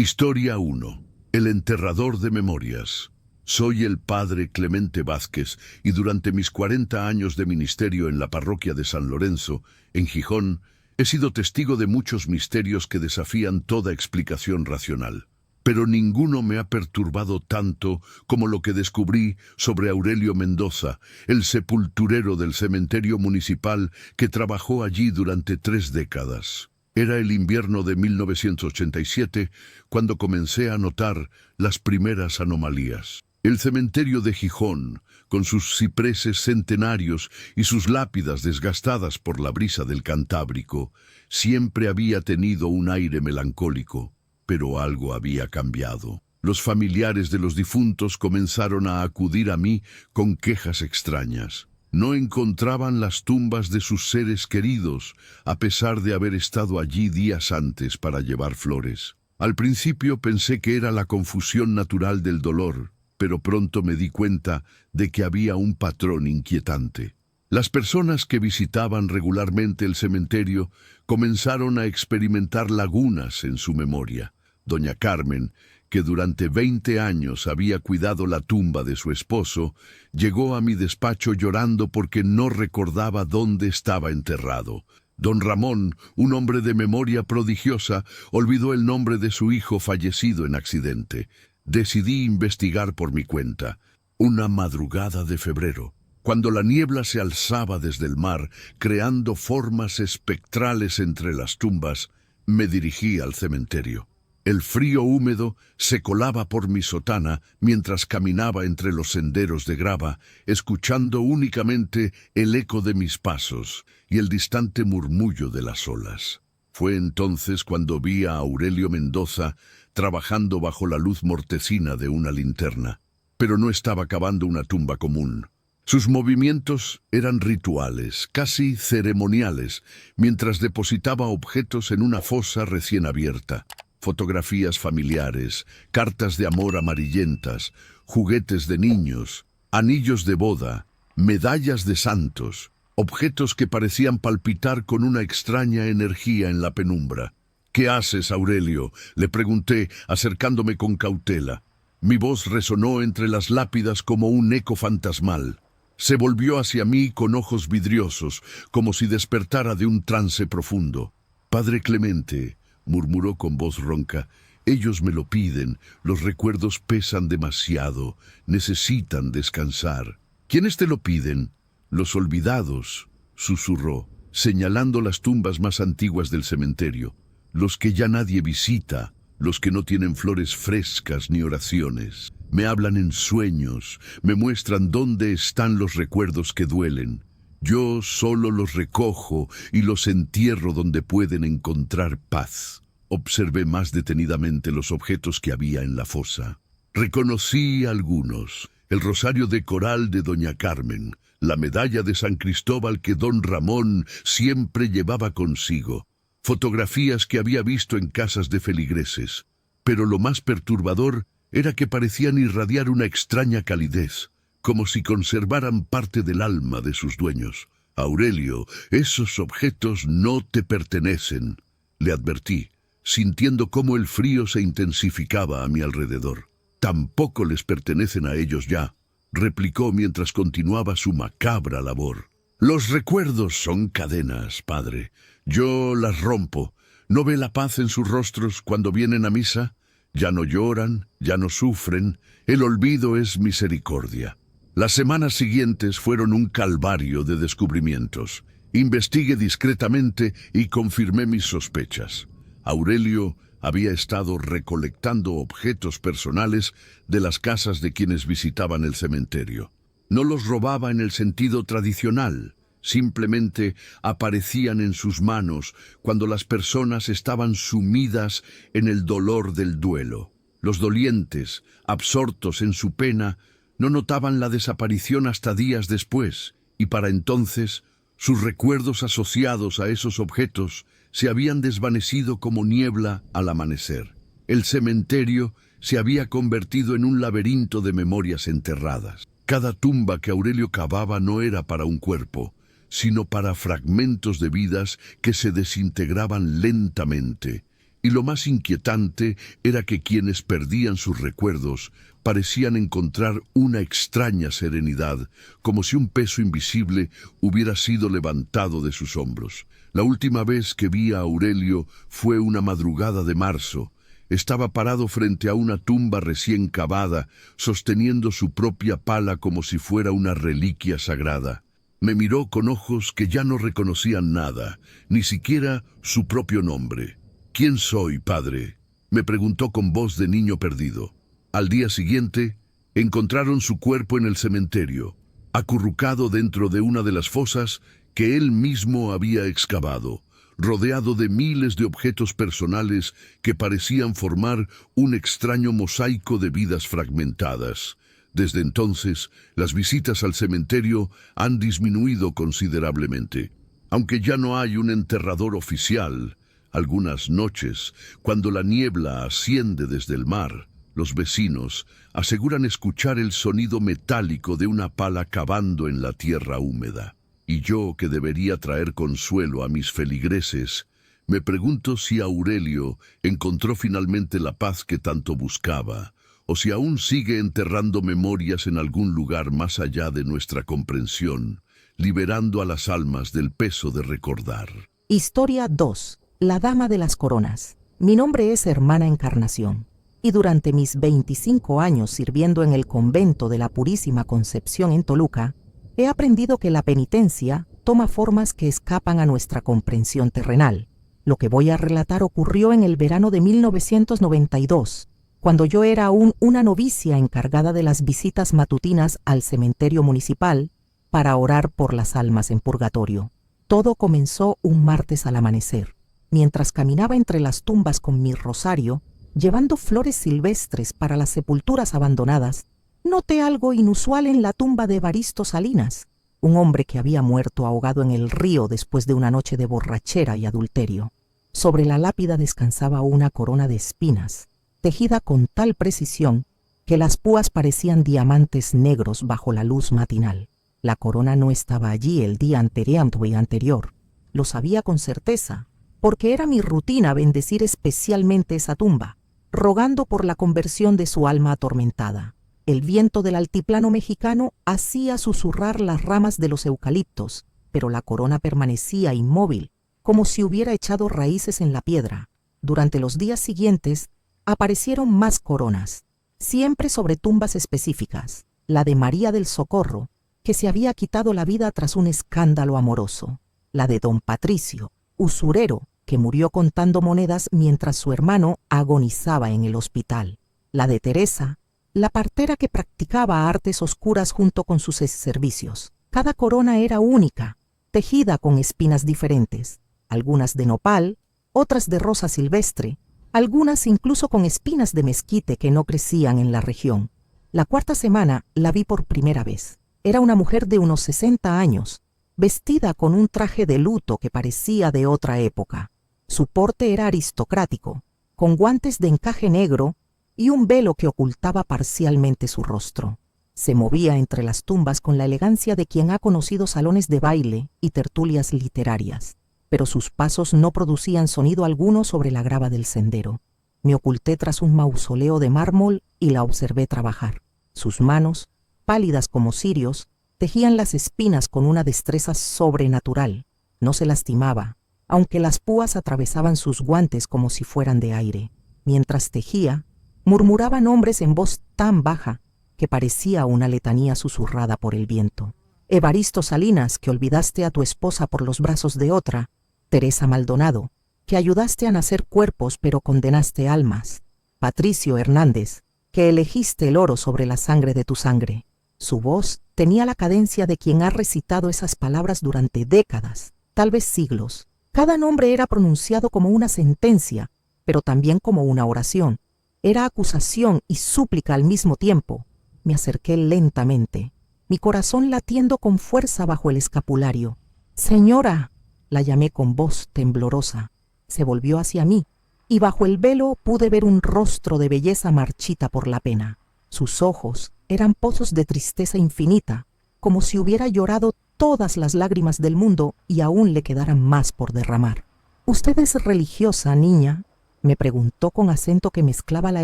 Historia 1. El enterrador de memorias. Soy el padre Clemente Vázquez y durante mis 40 años de ministerio en la parroquia de San Lorenzo, en Gijón, he sido testigo de muchos misterios que desafían toda explicación racional. Pero ninguno me ha perturbado tanto como lo que descubrí sobre Aurelio Mendoza, el sepulturero del cementerio municipal que trabajó allí durante 3 décadas. Era el invierno de 1987 cuando comencé a notar las primeras anomalías. El cementerio de Gijón, con sus cipreses centenarios y sus lápidas desgastadas por la brisa del Cantábrico, siempre había tenido un aire melancólico, pero algo había cambiado. Los familiares de los difuntos comenzaron a acudir a mí con quejas extrañas. No encontraban las tumbas de sus seres queridos, a pesar de haber estado allí días antes para llevar flores. Al principio pensé que era la confusión natural del dolor, pero pronto me di cuenta de que había un patrón inquietante. Las personas que visitaban regularmente el cementerio comenzaron a experimentar lagunas en su memoria. Doña Carmen, que durante 20 años había cuidado la tumba de su esposo, llegó a mi despacho llorando porque no recordaba dónde estaba enterrado. Don Ramón, un hombre de memoria prodigiosa, olvidó el nombre de su hijo fallecido en accidente. Decidí investigar por mi cuenta. Una madrugada de febrero, cuando la niebla se alzaba desde el mar, creando formas espectrales entre las tumbas, me dirigí al cementerio. El frío húmedo se colaba por mi sotana mientras caminaba entre los senderos de grava, escuchando únicamente el eco de mis pasos y el distante murmullo de las olas. Fue entonces cuando vi a Aurelio Mendoza trabajando bajo la luz mortecina de una linterna. Pero no estaba cavando una tumba común. Sus movimientos eran rituales, casi ceremoniales, mientras depositaba objetos en una fosa recién abierta. Fotografías familiares, cartas de amor amarillentas, juguetes de niños, anillos de boda, medallas de santos, objetos que parecían palpitar con una extraña energía en la penumbra. «¿Qué haces, Aurelio?», le pregunté, acercándome con cautela. Mi voz resonó entre las lápidas como un eco fantasmal. Se volvió hacia mí con ojos vidriosos, como si despertara de un trance profundo. «Padre Clemente», murmuró con voz ronca, «ellos me lo piden, los recuerdos pesan demasiado, necesitan descansar». «¿Quiénes te lo piden?» «Los olvidados», susurró, señalando las tumbas más antiguas del cementerio. «Los que ya nadie visita, los que no tienen flores frescas ni oraciones. Me hablan en sueños, me muestran dónde están los recuerdos que duelen. Yo solo los recojo y los entierro donde pueden encontrar paz». Observé más detenidamente los objetos que había en la fosa. Reconocí algunos: el rosario de coral de Doña Carmen, la medalla de San Cristóbal que don Ramón siempre llevaba consigo, fotografías que había visto en casas de feligreses. Pero lo más perturbador era que parecían irradiar una extraña calidez, como si conservaran parte del alma de sus dueños. «Aurelio, esos objetos no te pertenecen», le advertí, sintiendo cómo el frío se intensificaba a mi alrededor. «Tampoco les pertenecen a ellos ya», replicó mientras continuaba su macabra labor. «Los recuerdos son cadenas, padre. Yo las rompo. ¿No ve la paz en sus rostros cuando vienen a misa? Ya no lloran, ya no sufren. El olvido es misericordia». Las semanas siguientes fueron un calvario de descubrimientos. Investigué discretamente y confirmé mis sospechas. Aurelio había estado recolectando objetos personales de las casas de quienes visitaban el cementerio. No los robaba en el sentido tradicional, simplemente aparecían en sus manos cuando las personas estaban sumidas en el dolor del duelo. Los dolientes, absortos en su pena, no notaban la desaparición hasta días después, y para entonces sus recuerdos asociados a esos objetos se habían desvanecido como niebla al amanecer. El cementerio se había convertido en un laberinto de memorias enterradas. Cada tumba que Aurelio cavaba no era para un cuerpo, sino para fragmentos de vidas que se desintegraban lentamente, Y lo más inquietante era que quienes perdían sus recuerdos parecían encontrar una extraña serenidad, como si un peso invisible hubiera sido levantado de sus hombros. La última vez que vi a Aurelio fue una madrugada de marzo. Estaba parado frente a una tumba recién cavada, sosteniendo su propia pala como si fuera una reliquia sagrada. Me miró con ojos que ya no reconocían nada, ni siquiera su propio nombre. «¿Quién soy, padre?», me preguntó con voz de niño perdido. Al día siguiente, encontraron su cuerpo en el cementerio, acurrucado dentro de una de las fosas que él mismo había excavado, rodeado de miles de objetos personales que parecían formar un extraño mosaico de vidas fragmentadas. Desde entonces, las visitas al cementerio han disminuido considerablemente. Aunque ya no hay un enterrador oficial, algunas noches, cuando la niebla asciende desde el mar, los vecinos aseguran escuchar el sonido metálico de una pala cavando en la tierra húmeda. Y yo, que debería traer consuelo a mis feligreses, me pregunto si Aurelio encontró finalmente la paz que tanto buscaba, o si aún sigue enterrando memorias en algún lugar más allá de nuestra comprensión, liberando a las almas del peso de recordar. Historia 2. La Dama de las Coronas. Mi nombre es Hermana Encarnación, y durante mis 25 años sirviendo en el convento de la Purísima Concepción en Toluca, he aprendido que la penitencia toma formas que escapan a nuestra comprensión terrenal. Lo que voy a relatar ocurrió en el verano de 1992, cuando yo era aún una novicia encargada de las visitas matutinas al cementerio municipal para orar por las almas en purgatorio. Todo comenzó un martes al amanecer. Mientras caminaba entre las tumbas con mi rosario, llevando flores silvestres para las sepulturas abandonadas, noté algo inusual en la tumba de Evaristo Salinas, un hombre que había muerto ahogado en el río después de una noche de borrachera y adulterio. Sobre la lápida descansaba una corona de espinas, tejida con tal precisión que las púas parecían diamantes negros bajo la luz matinal. La corona no estaba allí el día anterior. Lo sabía con certeza, porque era mi rutina bendecir especialmente esa tumba, rogando por la conversión de su alma atormentada. El viento del altiplano mexicano hacía susurrar las ramas de los eucaliptos, pero la corona permanecía inmóvil, como si hubiera echado raíces en la piedra. Durante los días siguientes aparecieron más coronas, siempre sobre tumbas específicas. La de María del Socorro, que se había quitado la vida tras un escándalo amoroso. La de don Patricio, usurero, que murió contando monedas mientras su hermano agonizaba en el hospital. La de Teresa, la partera que practicaba artes oscuras junto con sus servicios. Cada corona era única, tejida con espinas diferentes, algunas de nopal, otras de rosa silvestre, algunas incluso con espinas de mezquite que no crecían en la región. La cuarta semana la vi por primera vez. Era una mujer de unos 60 años, vestida con un traje de luto que parecía de otra época. Su porte era aristocrático, con guantes de encaje negro y un velo que ocultaba parcialmente su rostro. Se movía entre las tumbas con la elegancia de quien ha conocido salones de baile y tertulias literarias, pero sus pasos no producían sonido alguno sobre la grava del sendero. Me oculté tras un mausoleo de mármol y la observé trabajar. Sus manos, pálidas como cirios, tejían las espinas con una destreza sobrenatural. No se lastimaba, aunque las púas atravesaban sus guantes como si fueran de aire. Mientras tejía, murmuraba nombres en voz tan baja que parecía una letanía susurrada por el viento. Evaristo Salinas, que olvidaste a tu esposa por los brazos de otra. Teresa Maldonado, que ayudaste a nacer cuerpos pero condenaste almas. Patricio Hernández, que elegiste el oro sobre la sangre de tu sangre. Su voz tenía la cadencia de quien ha recitado esas palabras durante décadas, tal vez siglos. Cada nombre era pronunciado como una sentencia, pero también como una oración. Era acusación y súplica al mismo tiempo. Me acerqué lentamente, mi corazón latiendo con fuerza bajo el escapulario. «Señora», la llamé con voz temblorosa. Se volvió hacia mí, y bajo el velo pude ver un rostro de belleza marchita por la pena. Sus ojos eran pozos de tristeza infinita, como si hubiera llorado todas las lágrimas del mundo y aún le quedaran más por derramar. «¿Usted es religiosa, niña?», Me preguntó con acento que mezclaba la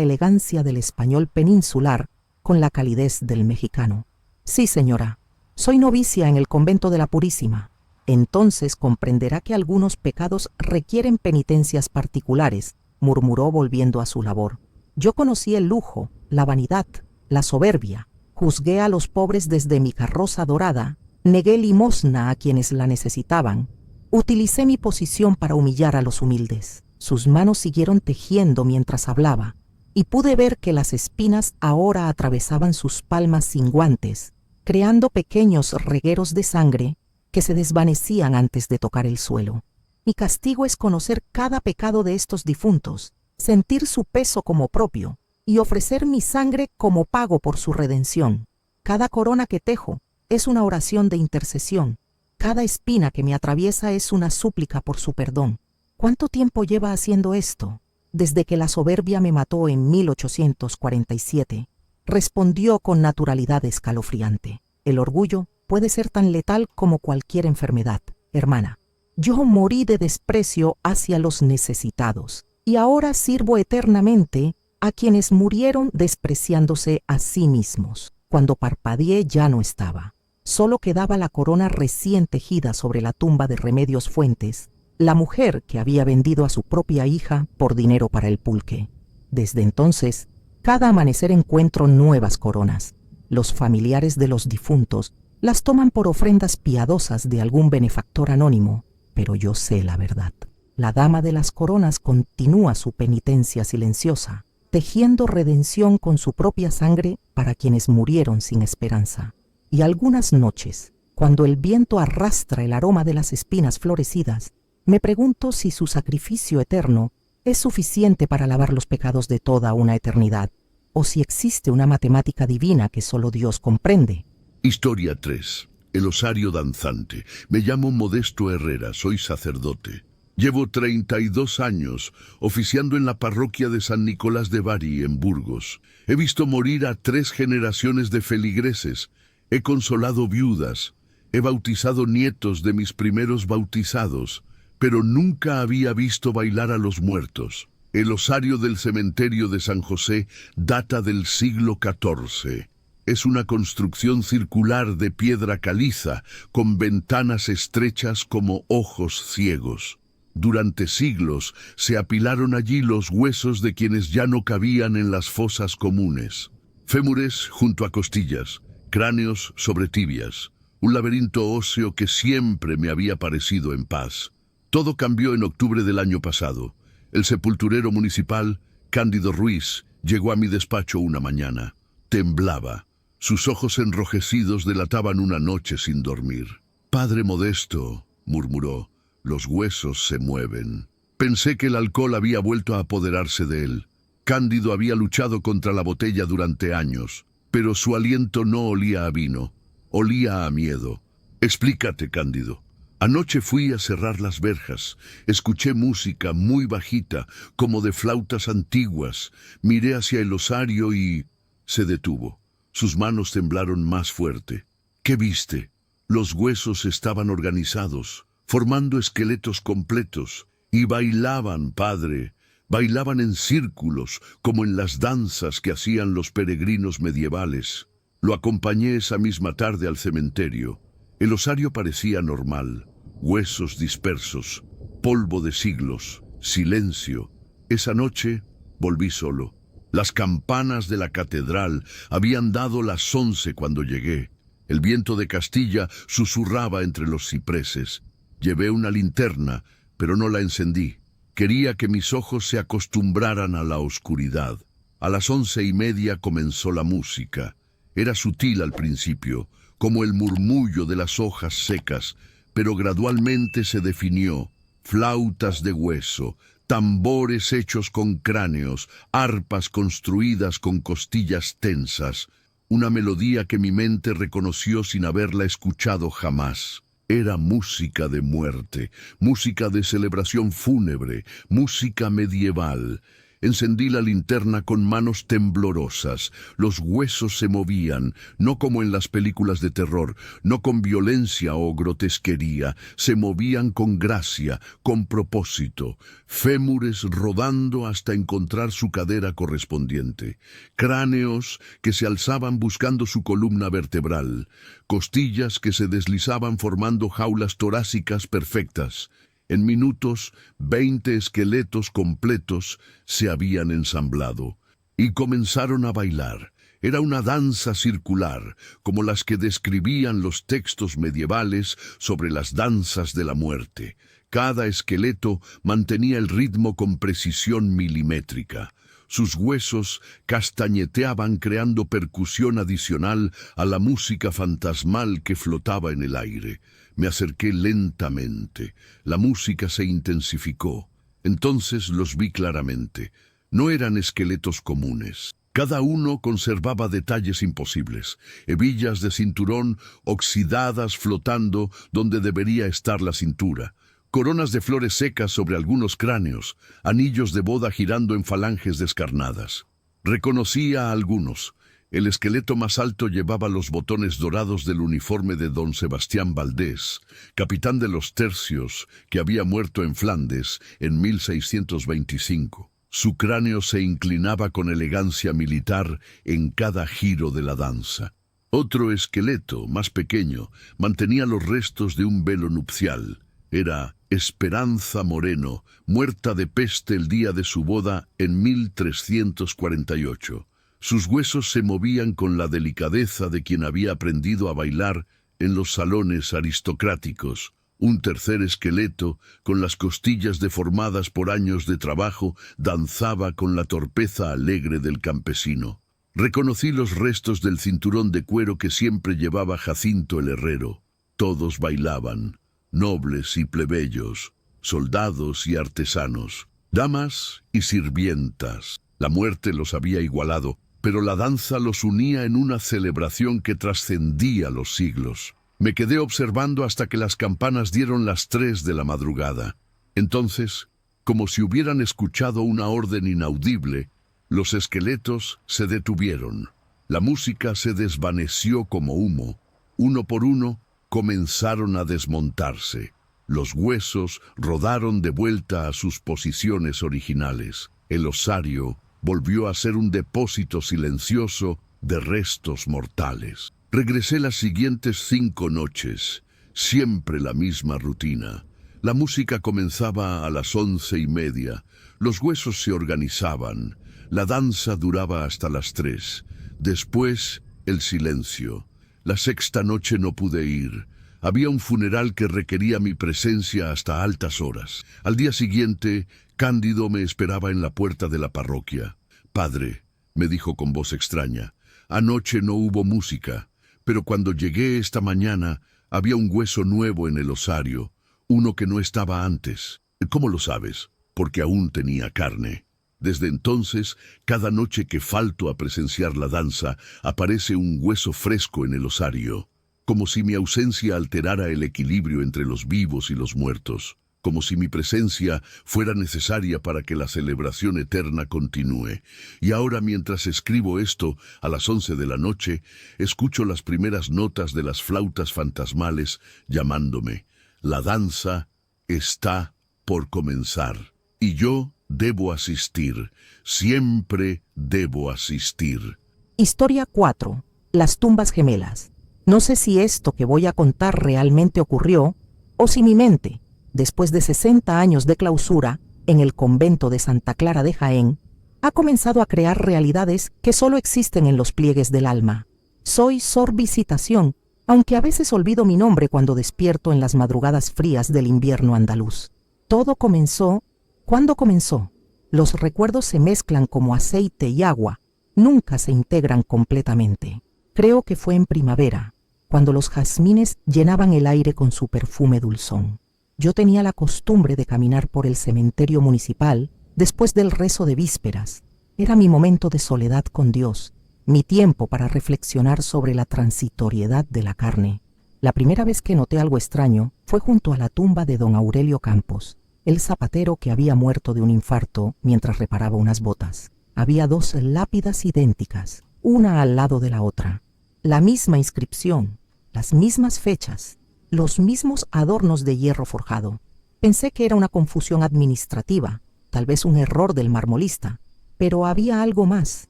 elegancia del español peninsular con la calidez del mexicano. Sí, señora, soy novicia en el convento de la Purísima. Entonces comprenderá que algunos pecados requieren penitencias particulares, murmuró volviendo a su labor. Yo conocí el lujo, la vanidad, la soberbia, juzgué a los pobres desde mi carroza dorada, negué limosna a quienes la necesitaban, utilicé mi posición para humillar a los humildes. Sus manos siguieron tejiendo mientras hablaba, y pude ver que las espinas ahora atravesaban sus palmas sin guantes, creando pequeños regueros de sangre que se desvanecían antes de tocar el suelo. Mi castigo es conocer cada pecado de estos difuntos, sentir su peso como propio y ofrecer mi sangre como pago por su redención. Cada corona que tejo es una oración de intercesión. Cada espina que me atraviesa es una súplica por su perdón. ¿Cuánto tiempo lleva haciendo esto? Desde que la soberbia me mató en 1847. Respondió con naturalidad escalofriante. El orgullo puede ser tan letal como cualquier enfermedad, hermana. Yo morí de desprecio hacia los necesitados, y ahora sirvo eternamente a quienes murieron despreciándose a sí mismos. Cuando parpadeé ya no estaba. Solo quedaba la corona recién tejida sobre la tumba de Remedios Fuentes, la mujer que había vendido a su propia hija por dinero para el pulque. Desde entonces, cada amanecer encuentro nuevas coronas. Los familiares de los difuntos las toman por ofrendas piadosas de algún benefactor anónimo, pero yo sé la verdad. La dama de las coronas continúa su penitencia silenciosa, tejiendo redención con su propia sangre para quienes murieron sin esperanza. Y algunas noches, cuando el viento arrastra el aroma de las espinas florecidas, me pregunto si su sacrificio eterno es suficiente para lavar los pecados de toda una eternidad, o si existe una matemática divina que solo Dios comprende. Historia 3. El osario danzante. Me llamo Modesto Herrera, soy sacerdote. Llevo 32 años oficiando en la parroquia de San Nicolás de Bari, en Burgos. He visto morir a 3 generaciones de feligreses. He consolado viudas. He bautizado nietos de mis primeros bautizados. Pero nunca había visto bailar a los muertos. El osario del cementerio de San José data del siglo XIV. Es una construcción circular de piedra caliza, con ventanas estrechas como ojos ciegos. Durante siglos se apilaron allí los huesos de quienes ya no cabían en las fosas comunes. Fémures junto a costillas, cráneos sobre tibias. Un laberinto óseo que siempre me había parecido en paz. Todo cambió en octubre del año pasado. El sepulturero municipal, Cándido Ruiz, llegó a mi despacho una mañana. Temblaba. Sus ojos enrojecidos delataban una noche sin dormir. «Padre Modesto», murmuró, «los huesos se mueven». Pensé que el alcohol había vuelto a apoderarse de él. Cándido había luchado contra la botella durante años, pero su aliento no olía a vino, olía a miedo. «Explícate, Cándido». Anoche fui a cerrar las verjas, escuché música muy bajita, como de flautas antiguas, miré hacia el osario y... se detuvo. Sus manos temblaron más fuerte. ¿Qué viste? Los huesos estaban organizados, formando esqueletos completos, y bailaban, padre, bailaban en círculos, como en las danzas que hacían los peregrinos medievales. Lo acompañé esa misma tarde al cementerio. El osario parecía normal. Huesos dispersos, polvo de siglos, silencio. Esa noche volví solo. Las campanas de la catedral habían dado las 11 cuando llegué. El viento de Castilla susurraba entre los cipreses. Llevé una linterna, pero no la encendí. Quería que mis ojos se acostumbraran a la oscuridad. A las 11:30 comenzó la música. Era sutil al principio, como el murmullo de las hojas secas, pero gradualmente se definió. Flautas de hueso, tambores hechos con cráneos, arpas construidas con costillas tensas, una melodía que mi mente reconoció sin haberla escuchado jamás. Era música de muerte, música de celebración fúnebre, música medieval. Encendí la linterna con manos temblorosas. Los huesos se movían, no como en las películas de terror, no con violencia o grotesquería, se movían con gracia, con propósito, fémures rodando hasta encontrar su cadera correspondiente, cráneos que se alzaban buscando su columna vertebral, costillas que se deslizaban formando jaulas torácicas perfectas. En minutos, 20 esqueletos completos se habían ensamblado y comenzaron a bailar. Era una danza circular, como las que describían los textos medievales sobre las danzas de la muerte. Cada esqueleto mantenía el ritmo con precisión milimétrica. Sus huesos castañeteaban creando percusión adicional a la música fantasmal que flotaba en el aire. Me acerqué lentamente. La música se intensificó. Entonces los vi claramente. No eran esqueletos comunes. Cada uno conservaba detalles imposibles. Hebillas de cinturón oxidadas flotando donde debería estar la cintura. Coronas de flores secas sobre algunos cráneos. Anillos de boda girando en falanges descarnadas. Reconocí a algunos. El esqueleto más alto llevaba los botones dorados del uniforme de don Sebastián Valdés, capitán de los tercios que había muerto en Flandes en 1625. Su cráneo se inclinaba con elegancia militar en cada giro de la danza. Otro esqueleto, más pequeño, mantenía los restos de un velo nupcial. Era Esperanza Moreno, muerta de peste el día de su boda en 1348. Sus huesos se movían con la delicadeza de quien había aprendido a bailar en los salones aristocráticos. Un tercer esqueleto, con las costillas deformadas por años de trabajo, danzaba con la torpeza alegre del campesino. Reconocí los restos del cinturón de cuero que siempre llevaba Jacinto el herrero. Todos bailaban, nobles y plebeyos, soldados y artesanos, damas y sirvientas. La muerte los había igualado, pero la danza los unía en una celebración que trascendía los siglos. Me quedé observando hasta que las campanas dieron las 3 de la madrugada. Entonces, como si hubieran escuchado una orden inaudible, los esqueletos se detuvieron. La música se desvaneció como humo. Uno por uno, comenzaron a desmontarse. Los huesos rodaron de vuelta a sus posiciones originales. El osario volvió a ser un depósito silencioso de restos mortales. Regresé las siguientes 5 noches, siempre la misma rutina. La música comenzaba a las 11:30, los huesos se organizaban, la danza duraba hasta las 3. Después, el silencio. La 6ª noche no pude ir. Había un funeral que requería mi presencia hasta altas horas. Al día siguiente, Cándido me esperaba en la puerta de la parroquia. «Padre», me dijo con voz extraña, «anoche no hubo música, pero cuando llegué esta mañana había un hueso nuevo en el osario, uno que no estaba antes». «¿Cómo lo sabes?» «Porque aún tenía carne». Desde entonces, cada noche que falto a presenciar la danza, aparece un hueso fresco en el osario, como si mi ausencia alterara el equilibrio entre los vivos y los muertos, como si mi presencia fuera necesaria para que la celebración eterna continúe. Y ahora, mientras escribo esto, a las 11 de la noche, escucho las primeras notas de las flautas fantasmales llamándome. La danza está por comenzar. Y yo debo asistir, siempre debo asistir. Historia 4. Las tumbas gemelas. No sé si esto que voy a contar realmente ocurrió, o si mi mente, después de 60 años de clausura en el convento de Santa Clara de Jaén, ha comenzado a crear realidades que solo existen en los pliegues del alma. Soy Sor Visitación, aunque a veces olvido mi nombre cuando despierto en las madrugadas frías del invierno andaluz. Todo comenzó. ¿Cuándo comenzó? Los recuerdos se mezclan como aceite y agua, nunca se integran completamente. Creo que fue en primavera, cuando los jazmines llenaban el aire con su perfume dulzón. Yo tenía la costumbre de caminar por el cementerio municipal después del rezo de vísperas. Era mi momento de soledad con Dios, mi tiempo para reflexionar sobre la transitoriedad de la carne. La primera vez que noté algo extraño fue junto a la tumba de don Aurelio Campos. el zapatero que había muerto de un infarto mientras reparaba unas botas. Había 2 lápidas idénticas, una al lado de la otra. La misma inscripción, las mismas fechas, los mismos adornos de hierro forjado. Pensé que era una confusión administrativa, tal vez un error del marmolista, pero había algo más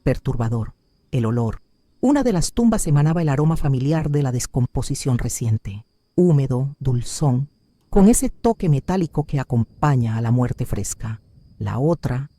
perturbador: el olor. Una de las tumbas emanaba el aroma familiar de la descomposición reciente, húmedo, dulzón, con ese toque metálico que acompaña a la muerte fresca. La otra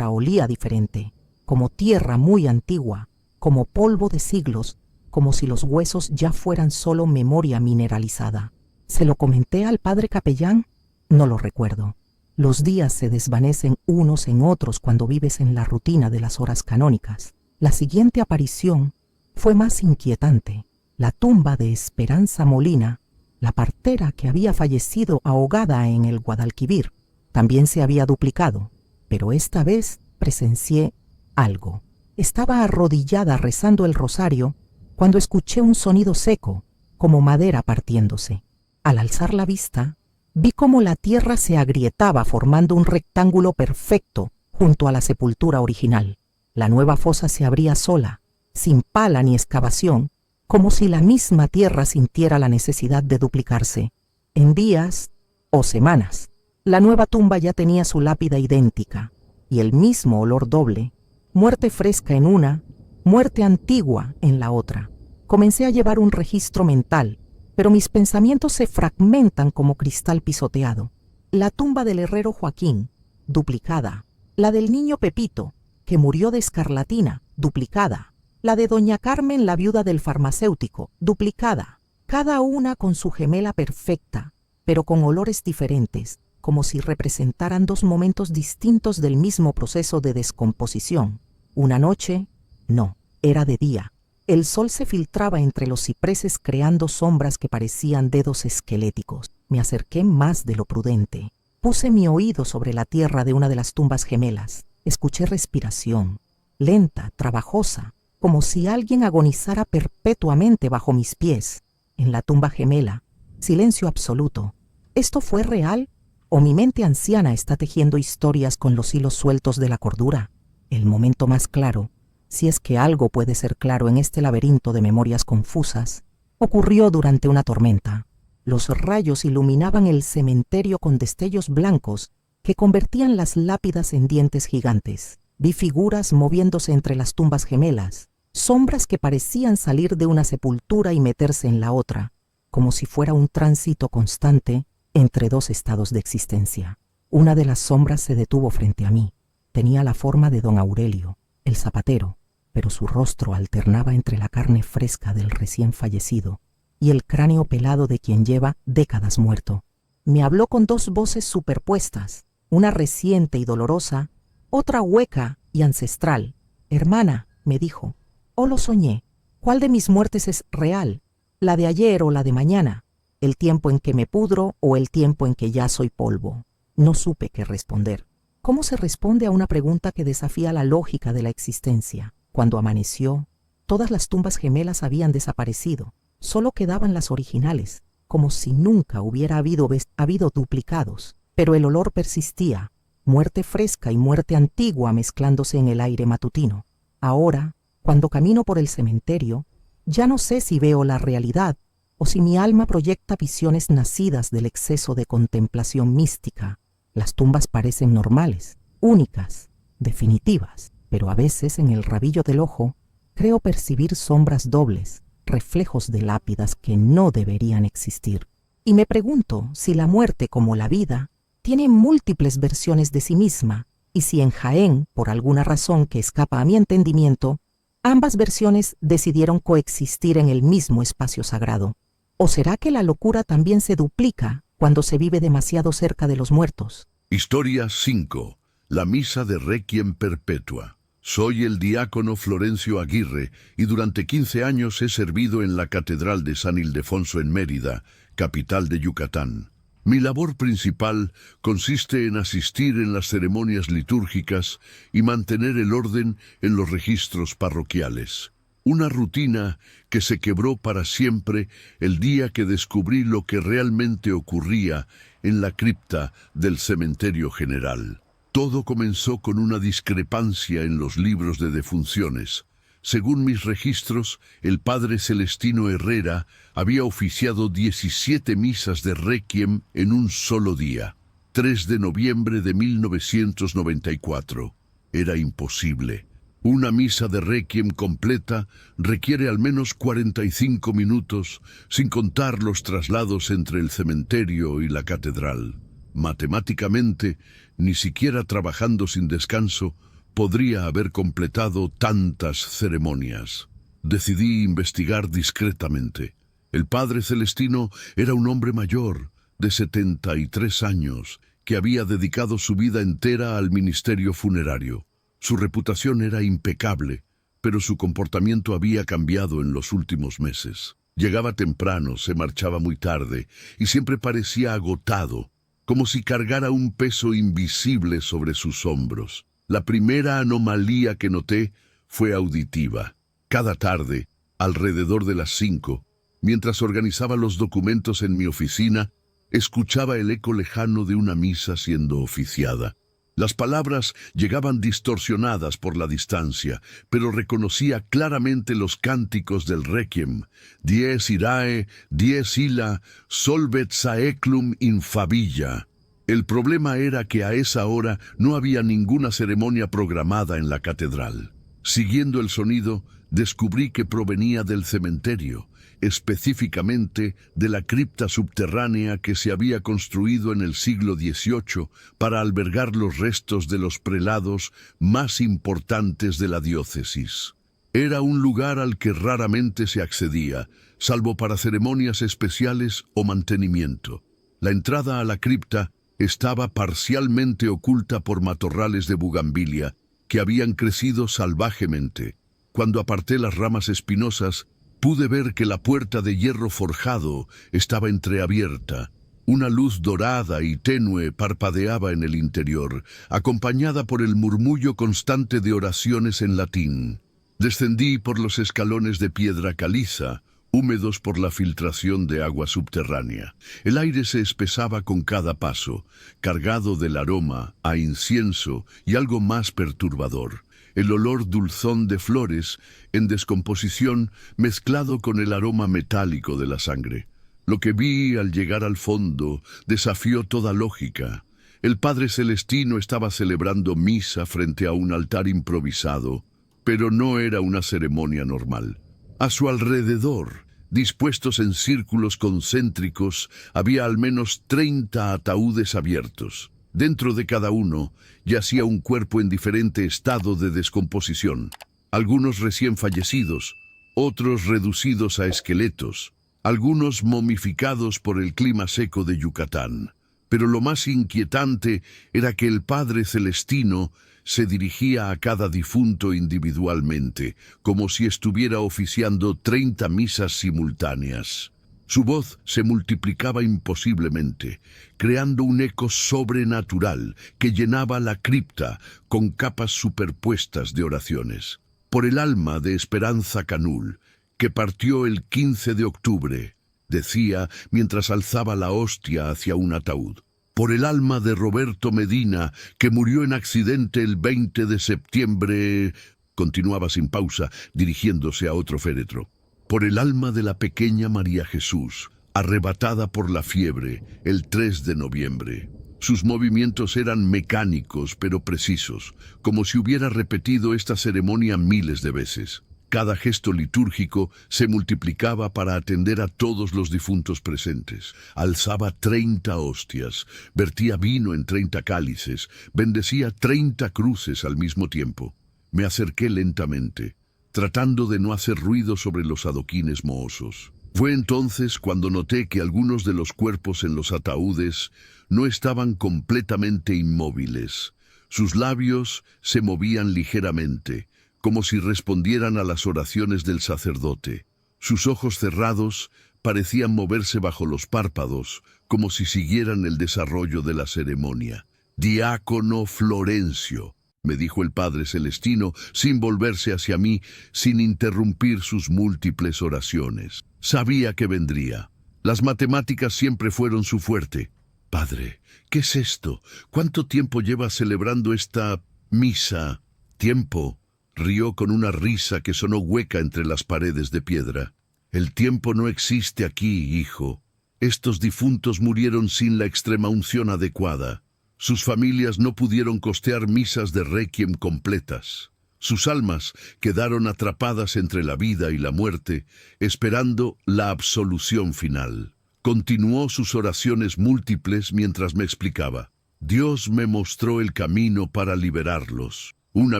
olía diferente, como tierra muy antigua, como polvo de siglos, como si los huesos ya fueran solo memoria mineralizada. ¿Se lo comenté al padre capellán? No lo recuerdo. Los días se desvanecen unos en otros cuando vives en la rutina de las horas canónicas. La siguiente aparición fue más inquietante. La tumba de Esperanza Molina, la partera que había fallecido ahogada en el Guadalquivir, también se había duplicado, pero esta vez presencié algo. Estaba arrodillada rezando el rosario cuando escuché un sonido seco, como madera partiéndose. Al alzar la vista, vi cómo la tierra se agrietaba formando un rectángulo perfecto junto a la sepultura original. La nueva fosa se abría sola, sin pala ni excavación, como si la misma tierra sintiera la necesidad de duplicarse. En días o semanas, la nueva tumba ya tenía su lápida idéntica y el mismo olor doble: muerte fresca en una, muerte antigua en la otra. Comencé a llevar un registro mental, pero mis pensamientos se fragmentan como cristal pisoteado. La tumba del herrero Joaquín, duplicada. La del niño Pepito, que murió de escarlatina, duplicada. La de doña Carmen, la viuda del farmacéutico, duplicada. Cada una con su gemela perfecta, pero con olores diferentes, como si representaran 2 momentos distintos del mismo proceso de descomposición. Una noche, no, era de día. El sol se filtraba entre los cipreses creando sombras que parecían dedos esqueléticos. Me acerqué más de lo prudente. Puse mi oído sobre la tierra de una de las tumbas gemelas. Escuché respiración, lenta, trabajosa, como si alguien agonizara perpetuamente bajo mis pies. En la tumba gemela, silencio absoluto. ¿Esto fue real? ¿O mi mente anciana está tejiendo historias con los hilos sueltos de la cordura? El momento más claro, si es que algo puede ser claro en este laberinto de memorias confusas, ocurrió durante una tormenta. Los rayos iluminaban el cementerio con destellos blancos que convertían las lápidas en dientes gigantes. Vi figuras moviéndose entre las tumbas gemelas, sombras que parecían salir de una sepultura y meterse en la otra, como si fuera un tránsito constante entre 2 estados de existencia. Una de las sombras se detuvo frente a mí. Tenía la forma de don Aurelio, el zapatero, pero su rostro alternaba entre la carne fresca del recién fallecido y el cráneo pelado de quien lleva décadas muerto. Me habló con 2 voces superpuestas, una reciente y dolorosa, otra hueca y ancestral. «Hermana», me dijo, «o lo soñé. ¿Cuál de mis muertes es real? ¿La de ayer o la de mañana? ¿El tiempo en que me pudro o el tiempo en que ya soy polvo?» No supe qué responder. ¿Cómo se responde a una pregunta que desafía la lógica de la existencia? Cuando amaneció, todas las tumbas gemelas habían desaparecido. Solo quedaban las originales, como si nunca hubiera habido duplicados. Pero el olor persistía, muerte fresca y muerte antigua mezclándose en el aire matutino. Ahora, cuando camino por el cementerio, ya no sé si veo la realidad o si mi alma proyecta visiones nacidas del exceso de contemplación mística. Las tumbas parecen normales, únicas, definitivas, pero a veces en el rabillo del ojo creo percibir sombras dobles, reflejos de lápidas que no deberían existir. Y me pregunto si la muerte, como la vida, tiene múltiples versiones de sí misma, y si en Jaén, por alguna razón que escapa a mi entendimiento, ambas versiones decidieron coexistir en el mismo espacio sagrado. ¿O será que la locura también se duplica cuando se vive demasiado cerca de los muertos? Historia 5. La misa de Requiem Perpetua. Soy el diácono Florencio Aguirre y durante 15 años he servido en la Catedral de San Ildefonso en Mérida, capital de Yucatán. Mi labor principal consiste en asistir en las ceremonias litúrgicas y mantener el orden en los registros parroquiales. Una rutina que se quebró para siempre el día que descubrí lo que realmente ocurría en la cripta del cementerio general. Todo comenzó con una discrepancia en los libros de defunciones. Según mis registros, el padre Celestino Herrera había oficiado 17 misas de requiem en un solo día, 3 de noviembre de 1994. Era imposible. Una misa de requiem completa requiere al menos 45 minutos, sin contar los traslados entre el cementerio y la catedral. Matemáticamente, ni siquiera trabajando sin descanso, podría haber completado tantas ceremonias. Decidí investigar discretamente. El padre Celestino era un hombre mayor, de 73 años, que había dedicado su vida entera al ministerio funerario. Su reputación era impecable, pero su comportamiento había cambiado en los últimos meses. Llegaba temprano, se marchaba muy tarde y siempre parecía agotado, como si cargara un peso invisible sobre sus hombros. La primera anomalía que noté fue auditiva. Cada tarde, alrededor de las 5, mientras organizaba los documentos en mi oficina, escuchaba el eco lejano de una misa siendo oficiada. Las palabras llegaban distorsionadas por la distancia, pero reconocía claramente los cánticos del requiem. Dies irae, dies illa, solvet saeclum infabilla. El problema era que a esa hora no había ninguna ceremonia programada en la catedral. Siguiendo el sonido, descubrí que provenía del cementerio, específicamente de la cripta subterránea que se había construido en el siglo XVIII para albergar los restos de los prelados más importantes de la diócesis. Era un lugar al que raramente se accedía, salvo para ceremonias especiales o mantenimiento. La entrada a la cripta estaba parcialmente oculta por matorrales de bugambilia que habían crecido salvajemente. Cuando aparté las ramas espinosas, pude ver que la puerta de hierro forjado estaba entreabierta. Una luz dorada y tenue parpadeaba en el interior, acompañada por el murmullo constante de oraciones en latín. Descendí por los escalones de piedra caliza, húmedos por la filtración de agua subterránea. El aire se espesaba con cada paso, cargado del aroma a incienso y algo más perturbador. El olor dulzón de flores en descomposición mezclado con el aroma metálico de la sangre. Lo que vi al llegar al fondo desafió toda lógica. El padre Celestino estaba celebrando misa frente a un altar improvisado, pero no era una ceremonia normal. A su alrededor, dispuestos en círculos concéntricos, había al menos 30 ataúdes abiertos. Dentro de cada uno yacía un cuerpo en diferente estado de descomposición. Algunos recién fallecidos, otros reducidos a esqueletos, algunos momificados por el clima seco de Yucatán. Pero lo más inquietante era que el padre Celestino se dirigía a cada difunto individualmente, como si estuviera oficiando 30 misas simultáneas. Su voz se multiplicaba imposiblemente, creando un eco sobrenatural que llenaba la cripta con capas superpuestas de oraciones. Por el alma de Esperanza Canul, que partió el 15 de octubre, decía mientras alzaba la hostia hacia un ataúd. Por el alma de Roberto Medina, que murió en accidente el 20 de septiembre, continuaba sin pausa, dirigiéndose a otro féretro. Por el alma de la pequeña María Jesús, arrebatada por la fiebre el 3 de noviembre. Sus movimientos eran mecánicos pero precisos, como si hubiera repetido esta ceremonia miles de veces. Cada gesto litúrgico se multiplicaba para atender a todos los difuntos presentes. Alzaba 30 hostias, vertía vino en 30 cálices, bendecía 30 cruces al mismo tiempo. Me acerqué lentamente, tratando de no hacer ruido sobre los adoquines mohosos. Fue entonces cuando noté que algunos de los cuerpos en los ataúdes no estaban completamente inmóviles. Sus labios se movían ligeramente, como si respondieran a las oraciones del sacerdote. Sus ojos cerrados parecían moverse bajo los párpados, como si siguieran el desarrollo de la ceremonia. «Diácono Florencio», me dijo el padre Celestino, sin volverse hacia mí, sin interrumpir sus múltiples oraciones. Sabía que vendría. Las matemáticas siempre fueron su fuerte. Padre, ¿qué es esto? ¿Cuánto tiempo lleva celebrando esta misa? Tiempo, rió con una risa que sonó hueca entre las paredes de piedra. El tiempo no existe aquí, hijo. Estos difuntos murieron sin la extrema unción adecuada. Sus familias no pudieron costear misas de requiem completas. Sus almas quedaron atrapadas entre la vida y la muerte, esperando la absolución final. Continuó sus oraciones múltiples mientras me explicaba. Dios me mostró el camino para liberarlos. Una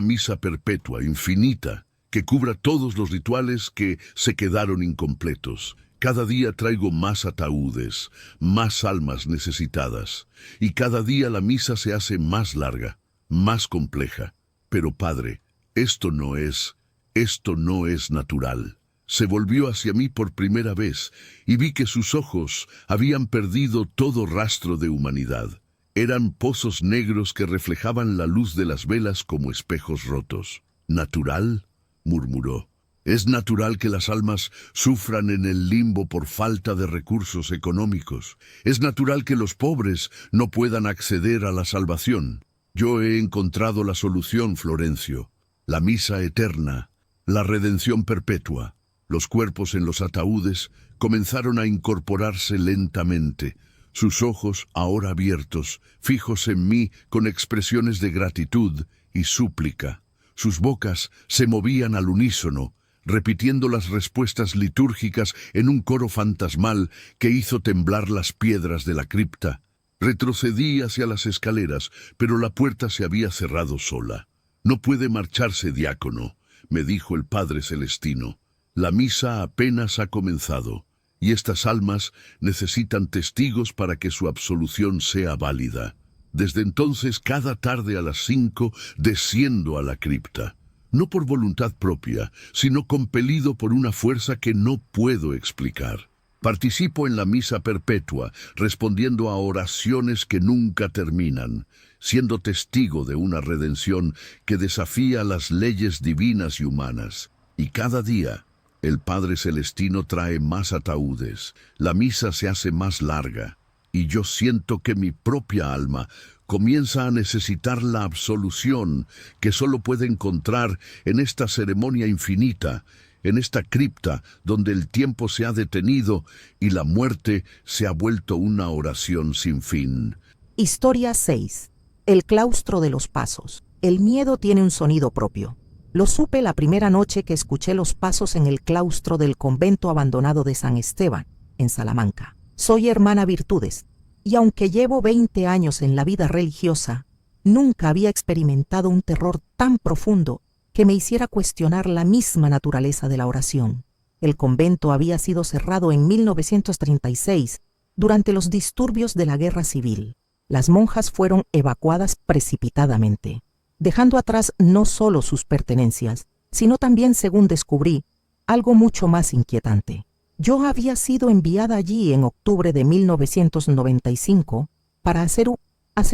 misa perpetua, infinita, que cubra todos los rituales que se quedaron incompletos. Cada día traigo más ataúdes, más almas necesitadas, y cada día la misa se hace más larga, más compleja. Pero Padre, esto no es natural. Se volvió hacia mí por primera vez y vi que sus ojos habían perdido todo rastro de humanidad. Eran pozos negros que reflejaban la luz de las velas como espejos rotos. ¿Natural?, murmuró. Es natural que las almas sufran en el limbo por falta de recursos económicos. Es natural que los pobres no puedan acceder a la salvación. Yo he encontrado la solución, Florencio. La misa eterna, la redención perpetua. Los cuerpos en los ataúdes comenzaron a incorporarse lentamente. Sus ojos, ahora abiertos, fijos en mí con expresiones de gratitud y súplica. Sus bocas se movían al unísono, repitiendo las respuestas litúrgicas en un coro fantasmal que hizo temblar las piedras de la cripta. Retrocedí hacia las escaleras, pero la puerta se había cerrado sola. «No puede marcharse, diácono», me dijo el Padre Celestino. «La misa apenas ha comenzado, y estas almas necesitan testigos para que su absolución sea válida. Desde entonces, cada tarde a las 5, desciendo a la cripta. No por voluntad propia, sino compelido por una fuerza que no puedo explicar. Participo en la misa perpetua, respondiendo a oraciones que nunca terminan, siendo testigo de una redención que desafía las leyes divinas y humanas. Y cada día, el Padre Celestino trae más ataúdes, la misa se hace más larga, y yo siento que mi propia alma comienza a necesitar la absolución que solo puede encontrar en esta ceremonia infinita, en esta cripta donde el tiempo se ha detenido y la muerte se ha vuelto una oración sin fin. Historia 6. El claustro de los pasos. El miedo tiene un sonido propio. Lo supe la primera noche que escuché los pasos en el claustro del convento abandonado de San Esteban, en Salamanca. Soy hermana Virtudes, y aunque llevo 20 años en la vida religiosa, nunca había experimentado un terror tan profundo que me hiciera cuestionar la misma naturaleza de la oración. El convento había sido cerrado en 1936, durante los disturbios de la Guerra Civil. Las monjas fueron evacuadas precipitadamente, dejando atrás no solo sus pertenencias, sino también, según descubrí, algo mucho más inquietante. Yo había sido enviada allí en octubre de 1995 para hacer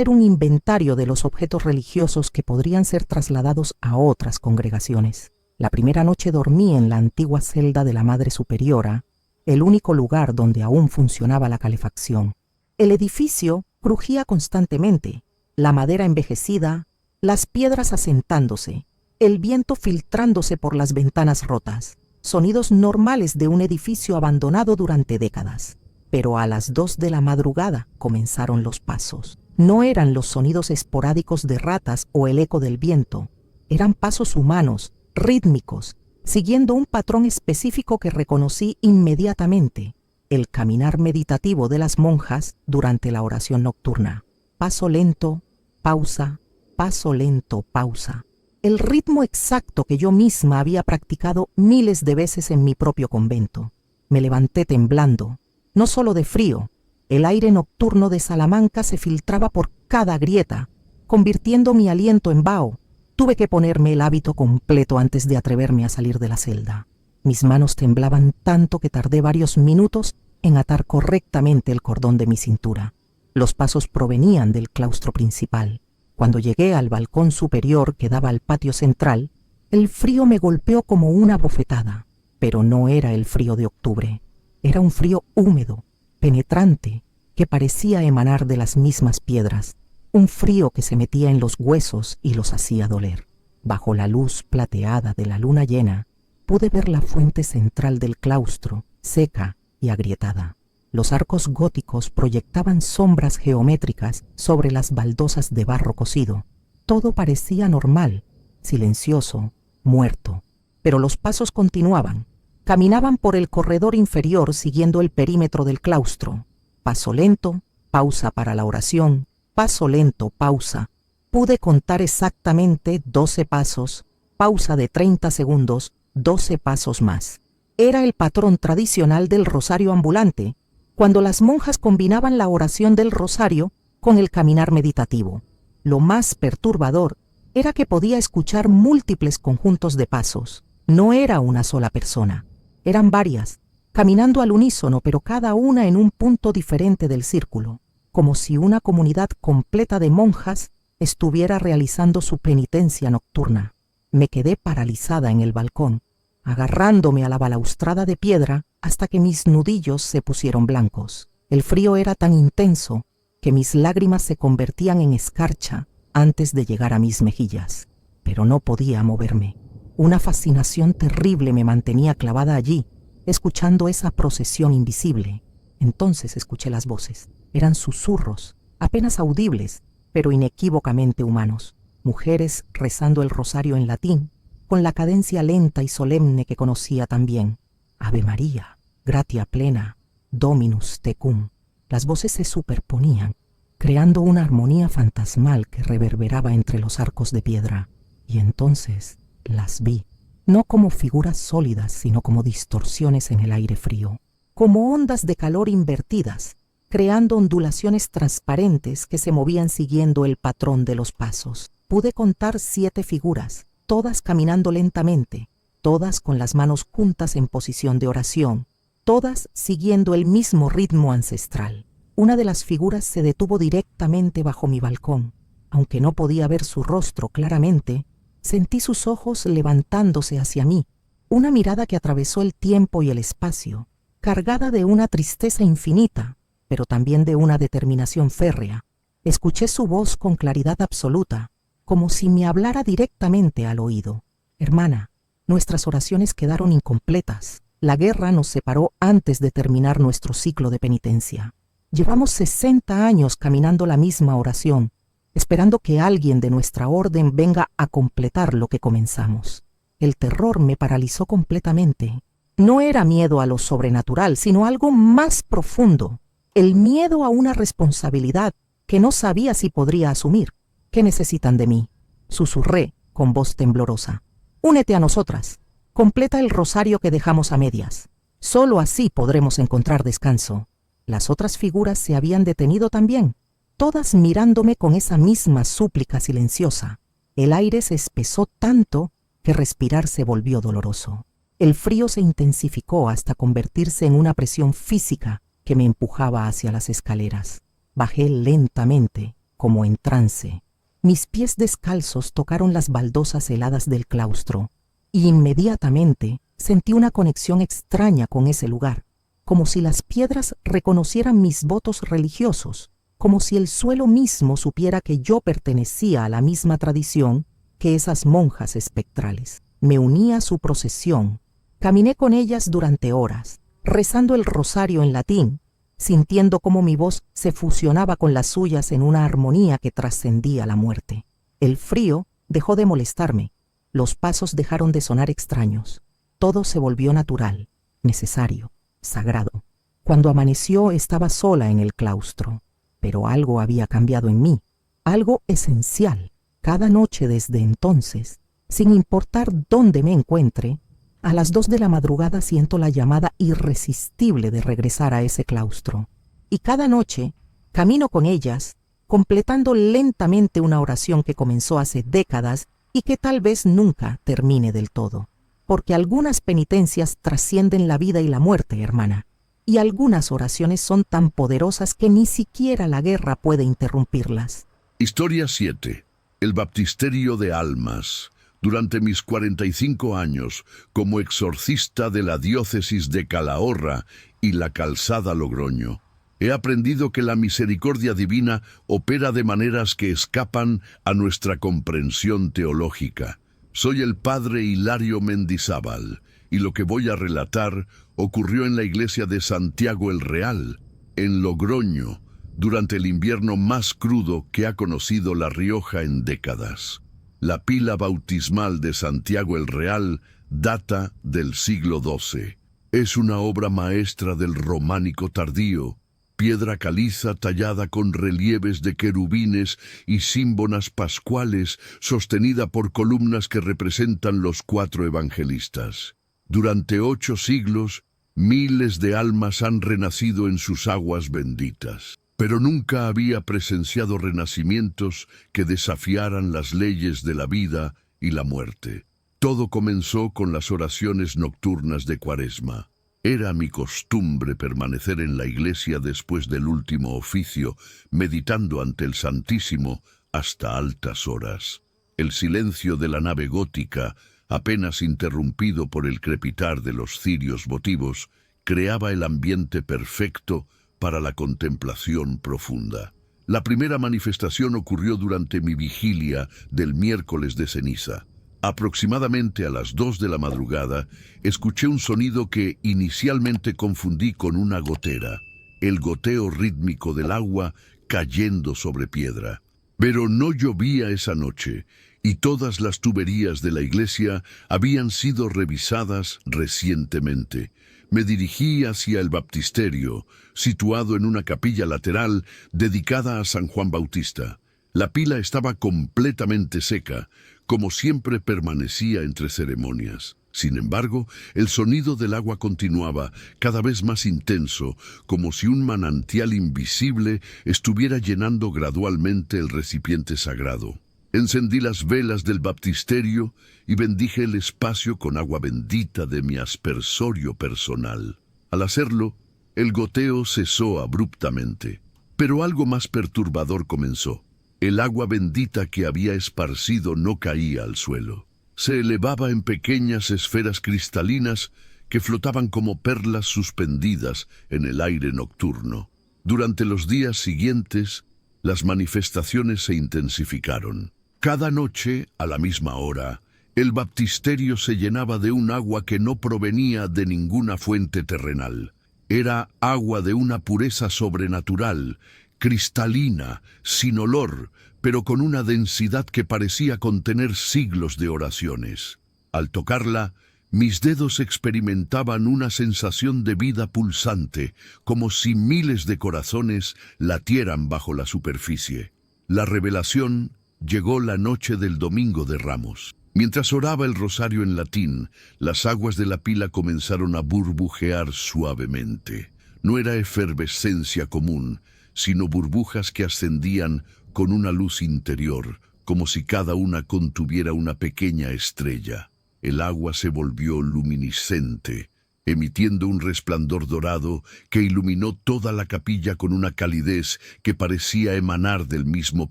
un inventario de los objetos religiosos que podrían ser trasladados a otras congregaciones. La primera noche dormí en la antigua celda de la Madre Superiora, el único lugar donde aún funcionaba la calefacción. El edificio crujía constantemente, la madera envejecida, las piedras asentándose, el viento filtrándose por las ventanas rotas. Sonidos normales de un edificio abandonado durante décadas. Pero a las 2 de la madrugada comenzaron los pasos. No eran los sonidos esporádicos de ratas o el eco del viento. Eran pasos humanos, rítmicos, siguiendo un patrón específico que reconocí inmediatamente: el caminar meditativo de las monjas durante la oración nocturna. Paso lento, pausa, paso lento, pausa. El ritmo exacto que yo misma había practicado miles de veces en mi propio convento. Me levanté temblando, no solo de frío. El aire nocturno de Salamanca se filtraba por cada grieta, convirtiendo mi aliento en vaho. Tuve que ponerme el hábito completo antes de atreverme a salir de la celda. Mis manos temblaban tanto que tardé varios minutos en atar correctamente el cordón de mi cintura. Los pasos provenían del claustro principal. Cuando llegué al balcón superior que daba al patio central, el frío me golpeó como una bofetada. Pero no era el frío de octubre. Era un frío húmedo, penetrante, que parecía emanar de las mismas piedras, un frío que se metía en los huesos y los hacía doler. Bajo la luz plateada de la luna llena, pude ver la fuente central del claustro, seca y agrietada. Los arcos góticos proyectaban sombras geométricas sobre las baldosas de barro cocido. Todo parecía normal, silencioso, muerto. Pero los pasos continuaban. Caminaban por el corredor inferior siguiendo el perímetro del claustro. Paso lento, pausa para la oración, paso lento, pausa. Pude contar exactamente 12 pasos, pausa de 30 segundos, 12 pasos más. Era el patrón tradicional del rosario ambulante, cuando las monjas combinaban la oración del rosario con el caminar meditativo. Lo más perturbador era que podía escuchar múltiples conjuntos de pasos. No era una sola persona, eran varias, caminando al unísono, pero cada una en un punto diferente del círculo, como si una comunidad completa de monjas estuviera realizando su penitencia nocturna. Me quedé paralizada en el balcón, agarrándome a la balaustrada de piedra hasta que mis nudillos se pusieron blancos. El frío era tan intenso que mis lágrimas se convertían en escarcha antes de llegar a mis mejillas, pero no podía moverme. Una fascinación terrible me mantenía clavada allí, escuchando esa procesión invisible. Entonces escuché las voces. Eran susurros, apenas audibles, pero inequívocamente humanos. Mujeres rezando el rosario en latín, con la cadencia lenta y solemne que conocía también. Ave María, gratia plena, Dominus tecum. Las voces se superponían, creando una armonía fantasmal que reverberaba entre los arcos de piedra. Y entonces las vi, no como figuras sólidas, sino como distorsiones en el aire frío, como ondas de calor invertidas, creando ondulaciones transparentes que se movían siguiendo el patrón de los pasos. Pude contar 7 figuras, todas caminando lentamente, todas con las manos juntas en posición de oración, todas siguiendo el mismo ritmo ancestral. Una de las figuras se detuvo directamente bajo mi balcón. Aunque no podía ver su rostro claramente, sentí sus ojos levantándose hacia mí, una mirada que atravesó el tiempo y el espacio, cargada de una tristeza infinita, pero también de una determinación férrea. Escuché su voz con claridad absoluta, como si me hablara directamente al oído. Hermana, nuestras oraciones quedaron incompletas. La guerra nos separó antes de terminar nuestro ciclo de penitencia. Llevamos 60 años caminando la misma oración, esperando que alguien de nuestra orden venga a completar lo que comenzamos. El terror me paralizó completamente. No era miedo a lo sobrenatural, sino algo más profundo. El miedo a una responsabilidad que no sabía si podría asumir. ¿Qué necesitan de mí?, susurré con voz temblorosa. Únete a nosotras. Completa el rosario que dejamos a medias. Solo así podremos encontrar descanso. Las otras figuras se habían detenido también, todas mirándome con esa misma súplica silenciosa. El aire se espesó tanto que respirar se volvió doloroso. El frío se intensificó hasta convertirse en una presión física que me empujaba hacia las escaleras. Bajé lentamente, como en trance. Mis pies descalzos tocaron las baldosas heladas del claustro, y inmediatamente sentí una conexión extraña con ese lugar, como si las piedras reconocieran mis votos religiosos, como si el suelo mismo supiera que yo pertenecía a la misma tradición que esas monjas espectrales. Me uní a su procesión, caminé con ellas durante horas, rezando el rosario en latín, sintiendo cómo mi voz se fusionaba con las suyas en una armonía que trascendía la muerte. El frío dejó de molestarme, los pasos dejaron de sonar extraños, todo se volvió natural, necesario, sagrado. Cuando amaneció estaba sola en el claustro, pero algo había cambiado en mí, algo esencial. Cada noche desde entonces, sin importar dónde me encuentre, a las 2 de la madrugada siento la llamada irresistible de regresar a ese claustro. Y cada noche camino con ellas, completando lentamente una oración que comenzó hace décadas y que tal vez nunca termine del todo. Porque algunas penitencias trascienden la vida y la muerte, hermana, y algunas oraciones son tan poderosas que ni siquiera la guerra puede interrumpirlas. Historia 7. El baptisterio de almas. Durante mis 45 años como exorcista de la diócesis de Calahorra y la Calzada Logroño, He aprendido que la misericordia divina opera de maneras que escapan a nuestra comprensión teológica. Soy el padre Hilario Mendizábal, y lo que voy a relatar ocurrió en la iglesia de Santiago el Real, en Logroño, durante el invierno más crudo que ha conocido La Rioja en décadas. La pila bautismal de Santiago el Real data del siglo XII. Es una obra maestra del románico tardío, piedra caliza tallada con relieves de querubines y símbonas pascuales, sostenida por columnas que representan los 4 evangelistas. Durante 8 siglos, miles de almas han renacido en sus aguas benditas. Pero nunca había presenciado renacimientos que desafiaran las leyes de la vida y la muerte. Todo comenzó con las oraciones nocturnas de Cuaresma. Era mi costumbre permanecer en la iglesia después del último oficio, meditando ante el Santísimo hasta altas horas. El silencio de la nave gótica, apenas interrumpido por el crepitar de los cirios votivos, creaba el ambiente perfecto para la contemplación profunda. La primera manifestación ocurrió durante mi vigilia del miércoles de ceniza. Aproximadamente a las 2 de la madrugada, escuché un sonido que inicialmente confundí con una gotera, el goteo rítmico del agua cayendo sobre piedra. Pero no llovía esa noche, y todas las tuberías de la iglesia habían sido revisadas recientemente. Me dirigí hacia el baptisterio, situado en una capilla lateral dedicada a San Juan Bautista. La pila estaba completamente seca, como siempre permanecía entre ceremonias. Sin embargo, el sonido del agua continuaba, cada vez más intenso, como si un manantial invisible estuviera llenando gradualmente el recipiente sagrado. Encendí las velas del baptisterio y bendije el espacio con agua bendita de mi aspersorio personal. Al hacerlo, el goteo cesó abruptamente, pero algo más perturbador comenzó. El agua bendita que había esparcido no caía al suelo. Se elevaba en pequeñas esferas cristalinas que flotaban como perlas suspendidas en el aire nocturno. Durante los días siguientes, las manifestaciones se intensificaron. Cada noche, a la misma hora, el baptisterio se llenaba de un agua que no provenía de ninguna fuente terrenal. Era agua de una pureza sobrenatural, cristalina, sin olor, pero con una densidad que parecía contener siglos de oraciones. Al tocarla, mis dedos experimentaban una sensación de vida pulsante, como si miles de corazones latieran bajo la superficie. La revelación llegó la noche del Domingo de Ramos. Mientras oraba el rosario en latín, las aguas de la pila comenzaron a burbujear suavemente. No era efervescencia común, sino burbujas que ascendían con una luz interior, como si cada una contuviera una pequeña estrella. El agua se volvió luminiscente, emitiendo un resplandor dorado que iluminó toda la capilla con una calidez que parecía emanar del mismo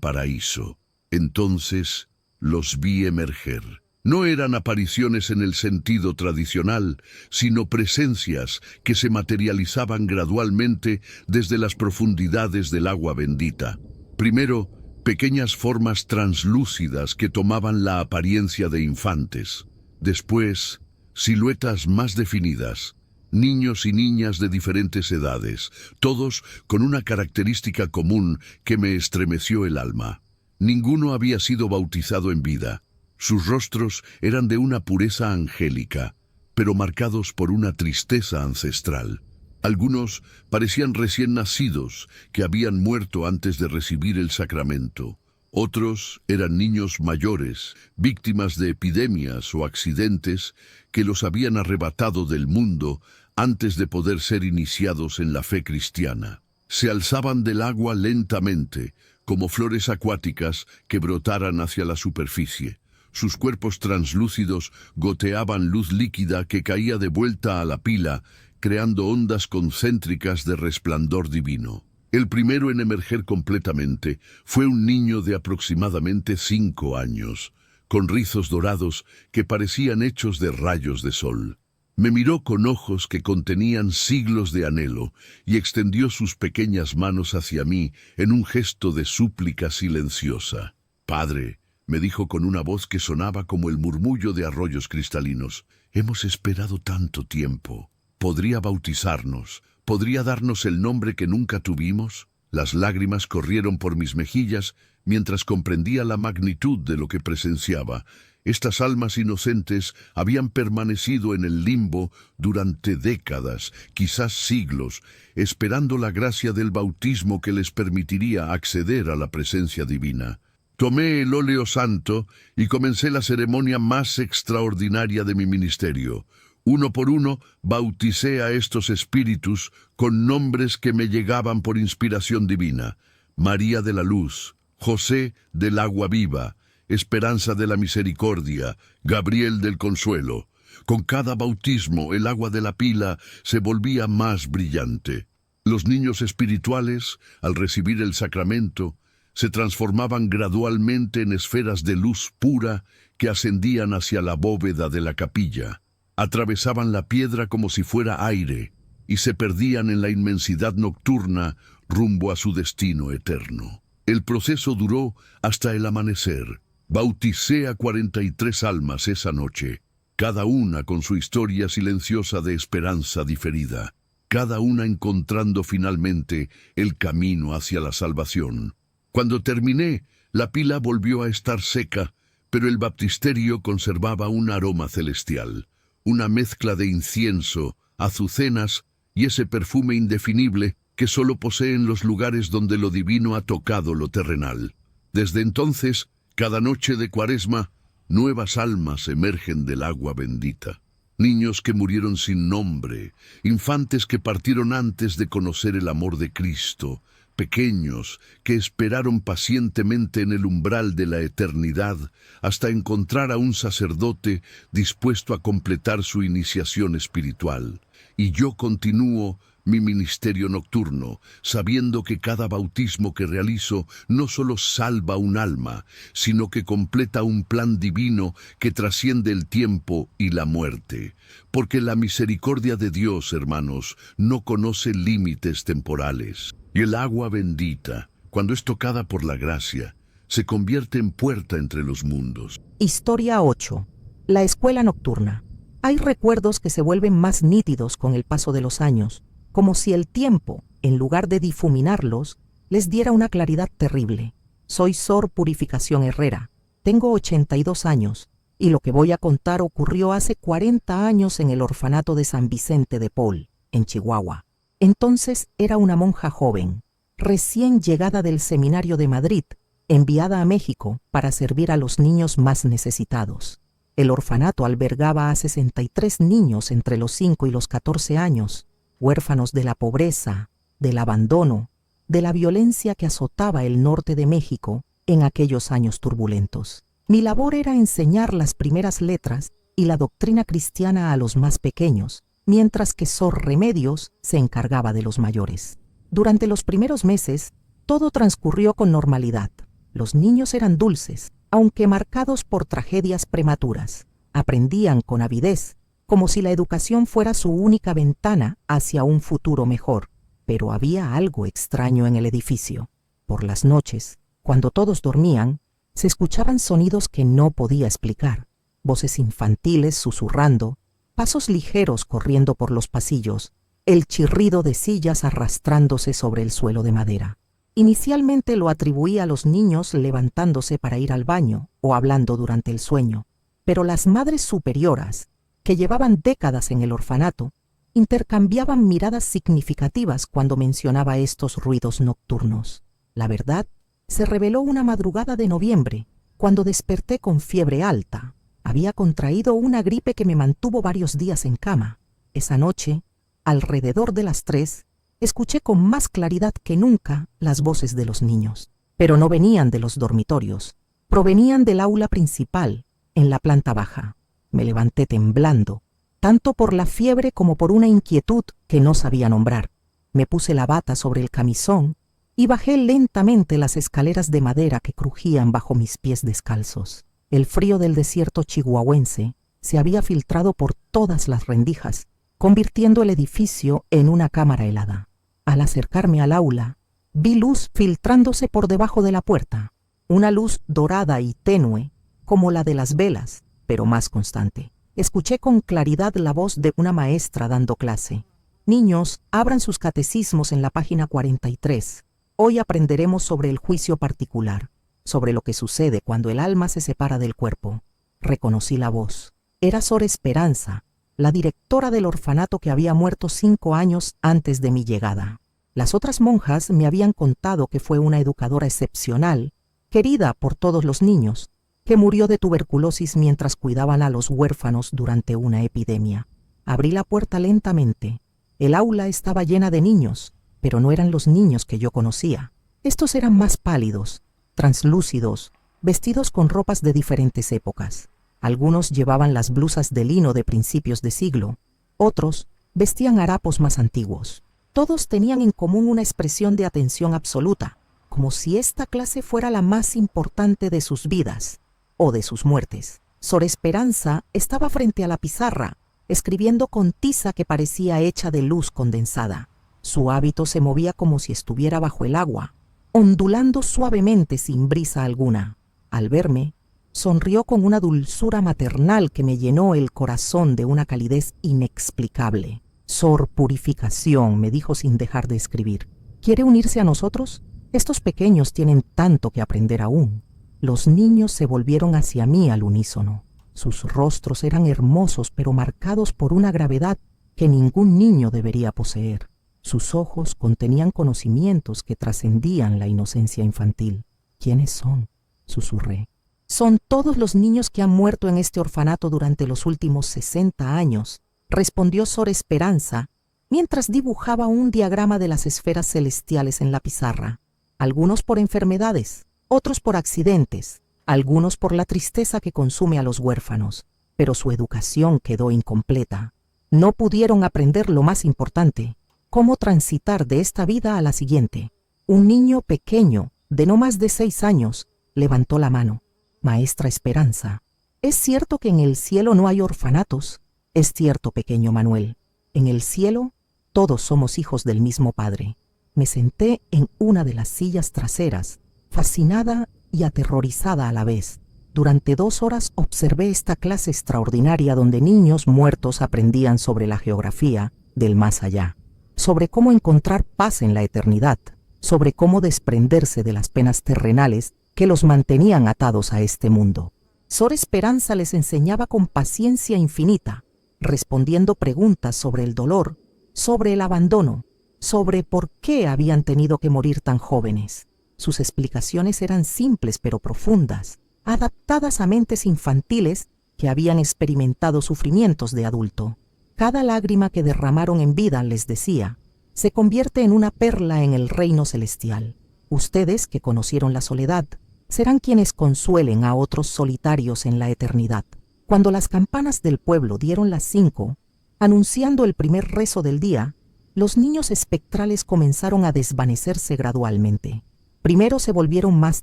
paraíso. Entonces los vi emerger. No eran apariciones en el sentido tradicional, sino presencias que se materializaban gradualmente desde las profundidades del agua bendita. Primero, pequeñas formas translúcidas que tomaban la apariencia de infantes. Después, siluetas más definidas, niños y niñas de diferentes edades, todos con una característica común que me estremeció el alma. Ninguno había sido bautizado en vida. Sus rostros eran de una pureza angélica, pero marcados por una tristeza ancestral. Algunos parecían recién nacidos, que habían muerto antes de recibir el sacramento. Otros eran niños mayores, víctimas de epidemias o accidentes que los habían arrebatado del mundo antes de poder ser iniciados en la fe cristiana. Se alzaban del agua lentamente, como flores acuáticas que brotaran hacia la superficie. Sus cuerpos translúcidos goteaban luz líquida que caía de vuelta a la pila, creando ondas concéntricas de resplandor divino. El primero en emerger completamente fue un niño de aproximadamente 5 años, con rizos dorados que parecían hechos de rayos de sol. Me miró con ojos que contenían siglos de anhelo y extendió sus pequeñas manos hacia mí en un gesto de súplica silenciosa. «Padre», me dijo con una voz que sonaba como el murmullo de arroyos cristalinos, «hemos esperado tanto tiempo. ¿Podría bautizarnos? ¿Podría darnos el nombre que nunca tuvimos?» Las lágrimas corrieron por mis mejillas mientras comprendía la magnitud de lo que presenciaba. Estas almas inocentes habían permanecido en el limbo durante décadas, quizás siglos, esperando la gracia del bautismo que les permitiría acceder a la presencia divina. Tomé el óleo santo y comencé la ceremonia más extraordinaria de mi ministerio. Uno por uno, bauticé a estos espíritus con nombres que me llegaban por inspiración divina: María de la Luz, José del Agua Viva, Esperanza de la Misericordia, Gabriel del Consuelo. Con cada bautismo, el agua de la pila se volvía más brillante. Los niños espirituales, al recibir el sacramento, se transformaban gradualmente en esferas de luz pura que ascendían hacia la bóveda de la capilla. Atravesaban la piedra como si fuera aire y se perdían en la inmensidad nocturna rumbo a su destino eterno. El proceso duró hasta el amanecer. Bauticé a 43 almas esa noche, cada una con su historia silenciosa de esperanza diferida, cada una encontrando finalmente el camino hacia la salvación. Cuando terminé, la pila volvió a estar seca, pero el baptisterio conservaba un aroma celestial, una mezcla de incienso, azucenas y ese perfume indefinible que solo poseen los lugares donde lo divino ha tocado lo terrenal. Desde entonces, cada noche de Cuaresma, nuevas almas emergen del agua bendita. Niños que murieron sin nombre, infantes que partieron antes de conocer el amor de Cristo, pequeños que esperaron pacientemente en el umbral de la eternidad hasta encontrar a un sacerdote dispuesto a completar su iniciación espiritual. Y yo continúo mi ministerio nocturno, sabiendo que cada bautismo que realizo no solo salva un alma, sino que completa un plan divino que trasciende el tiempo y la muerte. Porque la misericordia de Dios, hermanos, no conoce límites temporales. Y el agua bendita, cuando es tocada por la gracia, se convierte en puerta entre los mundos. Historia 8. La escuela nocturna. Hay recuerdos que se vuelven más nítidos con el paso de los años, como si el tiempo, en lugar de difuminarlos, les diera una claridad terrible. Soy Sor Purificación Herrera, tengo 82 años, y lo que voy a contar ocurrió hace 40 años en el orfanato de San Vicente de Paul, en Chihuahua. Entonces era una monja joven, recién llegada del seminario de Madrid, enviada a México para servir a los niños más necesitados. El orfanato albergaba a 63 niños entre los 5 y los 14 años, huérfanos de la pobreza, del abandono, de la violencia que azotaba el norte de México en aquellos años turbulentos. Mi labor era enseñar las primeras letras y la doctrina cristiana a los más pequeños, mientras que Sor Remedios se encargaba de los mayores. Durante los primeros meses, todo transcurrió con normalidad. Los niños eran dulces, aunque marcados por tragedias prematuras. Aprendían con avidez, como si la educación fuera su única ventana hacia un futuro mejor. Pero había algo extraño en el edificio. Por las noches, cuando todos dormían, se escuchaban sonidos que no podía explicar. Voces infantiles susurrando, pasos ligeros corriendo por los pasillos, el chirrido de sillas arrastrándose sobre el suelo de madera. Inicialmente lo atribuía a los niños levantándose para ir al baño o hablando durante el sueño, pero las madres superioras, que llevaban décadas en el orfanato, intercambiaban miradas significativas cuando mencionaba estos ruidos nocturnos. La verdad, se reveló una madrugada de noviembre, cuando desperté con fiebre alta. Había contraído una gripe que me mantuvo varios días en cama. Esa noche, alrededor de las 3, escuché con más claridad que nunca las voces de los niños. Pero no venían de los dormitorios, provenían del aula principal, en la planta baja. Me levanté temblando, tanto por la fiebre como por una inquietud que no sabía nombrar. Me puse la bata sobre el camisón y bajé lentamente las escaleras de madera que crujían bajo mis pies descalzos. El frío del desierto chihuahuense se había filtrado por todas las rendijas, convirtiendo el edificio en una cámara helada. Al acercarme al aula, vi luz filtrándose por debajo de la puerta, una luz dorada y tenue, como la de las velas, pero más constante. Escuché con claridad la voz de una maestra dando clase. Niños, abran sus catecismos en la página 43. Hoy aprenderemos sobre el juicio particular, sobre lo que sucede cuando el alma se separa del cuerpo. Reconocí la voz. Era Sor Esperanza, la directora del orfanato que había muerto 5 años antes de mi llegada. Las otras monjas me habían contado que fue una educadora excepcional, querida por todos los niños, que murió de tuberculosis mientras cuidaban a los huérfanos durante una epidemia. Abrí la puerta lentamente. El aula estaba llena de niños, pero no eran los niños que yo conocía. Estos eran más pálidos, translúcidos, vestidos con ropas de diferentes épocas. Algunos llevaban las blusas de lino de principios de siglo, otros vestían harapos más antiguos. Todos tenían en común una expresión de atención absoluta, como si esta clase fuera la más importante de sus vidas o de sus muertes. Sor Esperanza estaba frente a la pizarra, escribiendo con tiza que parecía hecha de luz condensada. Su hábito se movía como si estuviera bajo el agua, ondulando suavemente sin brisa alguna. Al verme, sonrió con una dulzura maternal que me llenó el corazón de una calidez inexplicable. Sor Purificación, me dijo sin dejar de escribir. ¿Quiere unirse a nosotros? Estos pequeños tienen tanto que aprender aún. Los niños se volvieron hacia mí al unísono. Sus rostros eran hermosos pero marcados por una gravedad que ningún niño debería poseer. Sus ojos contenían conocimientos que trascendían la inocencia infantil. ¿Quiénes son?, susurré. Son todos los niños que han muerto en este orfanato durante los últimos 60 años, respondió Sor Esperanza, mientras dibujaba un diagrama de las esferas celestiales en la pizarra. Algunos por enfermedades, otros por accidentes, algunos por la tristeza que consume a los huérfanos, pero su educación quedó incompleta. No pudieron aprender lo más importante, cómo transitar de esta vida a la siguiente. Un niño pequeño, de no más de 6 años, levantó la mano. Maestra Esperanza, ¿es cierto que en el cielo no hay orfanatos? Es cierto, pequeño Manuel. En el cielo, todos somos hijos del mismo Padre. Me senté en una de las sillas traseras, fascinada y aterrorizada a la vez. Durante 2 horas observé esta clase extraordinaria donde niños muertos aprendían sobre la geografía del más allá, sobre cómo encontrar paz en la eternidad, sobre cómo desprenderse de las penas terrenales que los mantenían atados a este mundo. Sor Esperanza les enseñaba con paciencia infinita, respondiendo preguntas sobre el dolor, sobre el abandono, sobre por qué habían tenido que morir tan jóvenes. Sus explicaciones eran simples pero profundas, adaptadas a mentes infantiles que habían experimentado sufrimientos de adulto. Cada lágrima que derramaron en vida, les decía, se convierte en una perla en el reino celestial. Ustedes, que conocieron la soledad, serán quienes consuelen a otros solitarios en la eternidad. Cuando las campanas del pueblo dieron las 5, anunciando el primer rezo del día, los niños espectrales comenzaron a desvanecerse gradualmente. Primero se volvieron más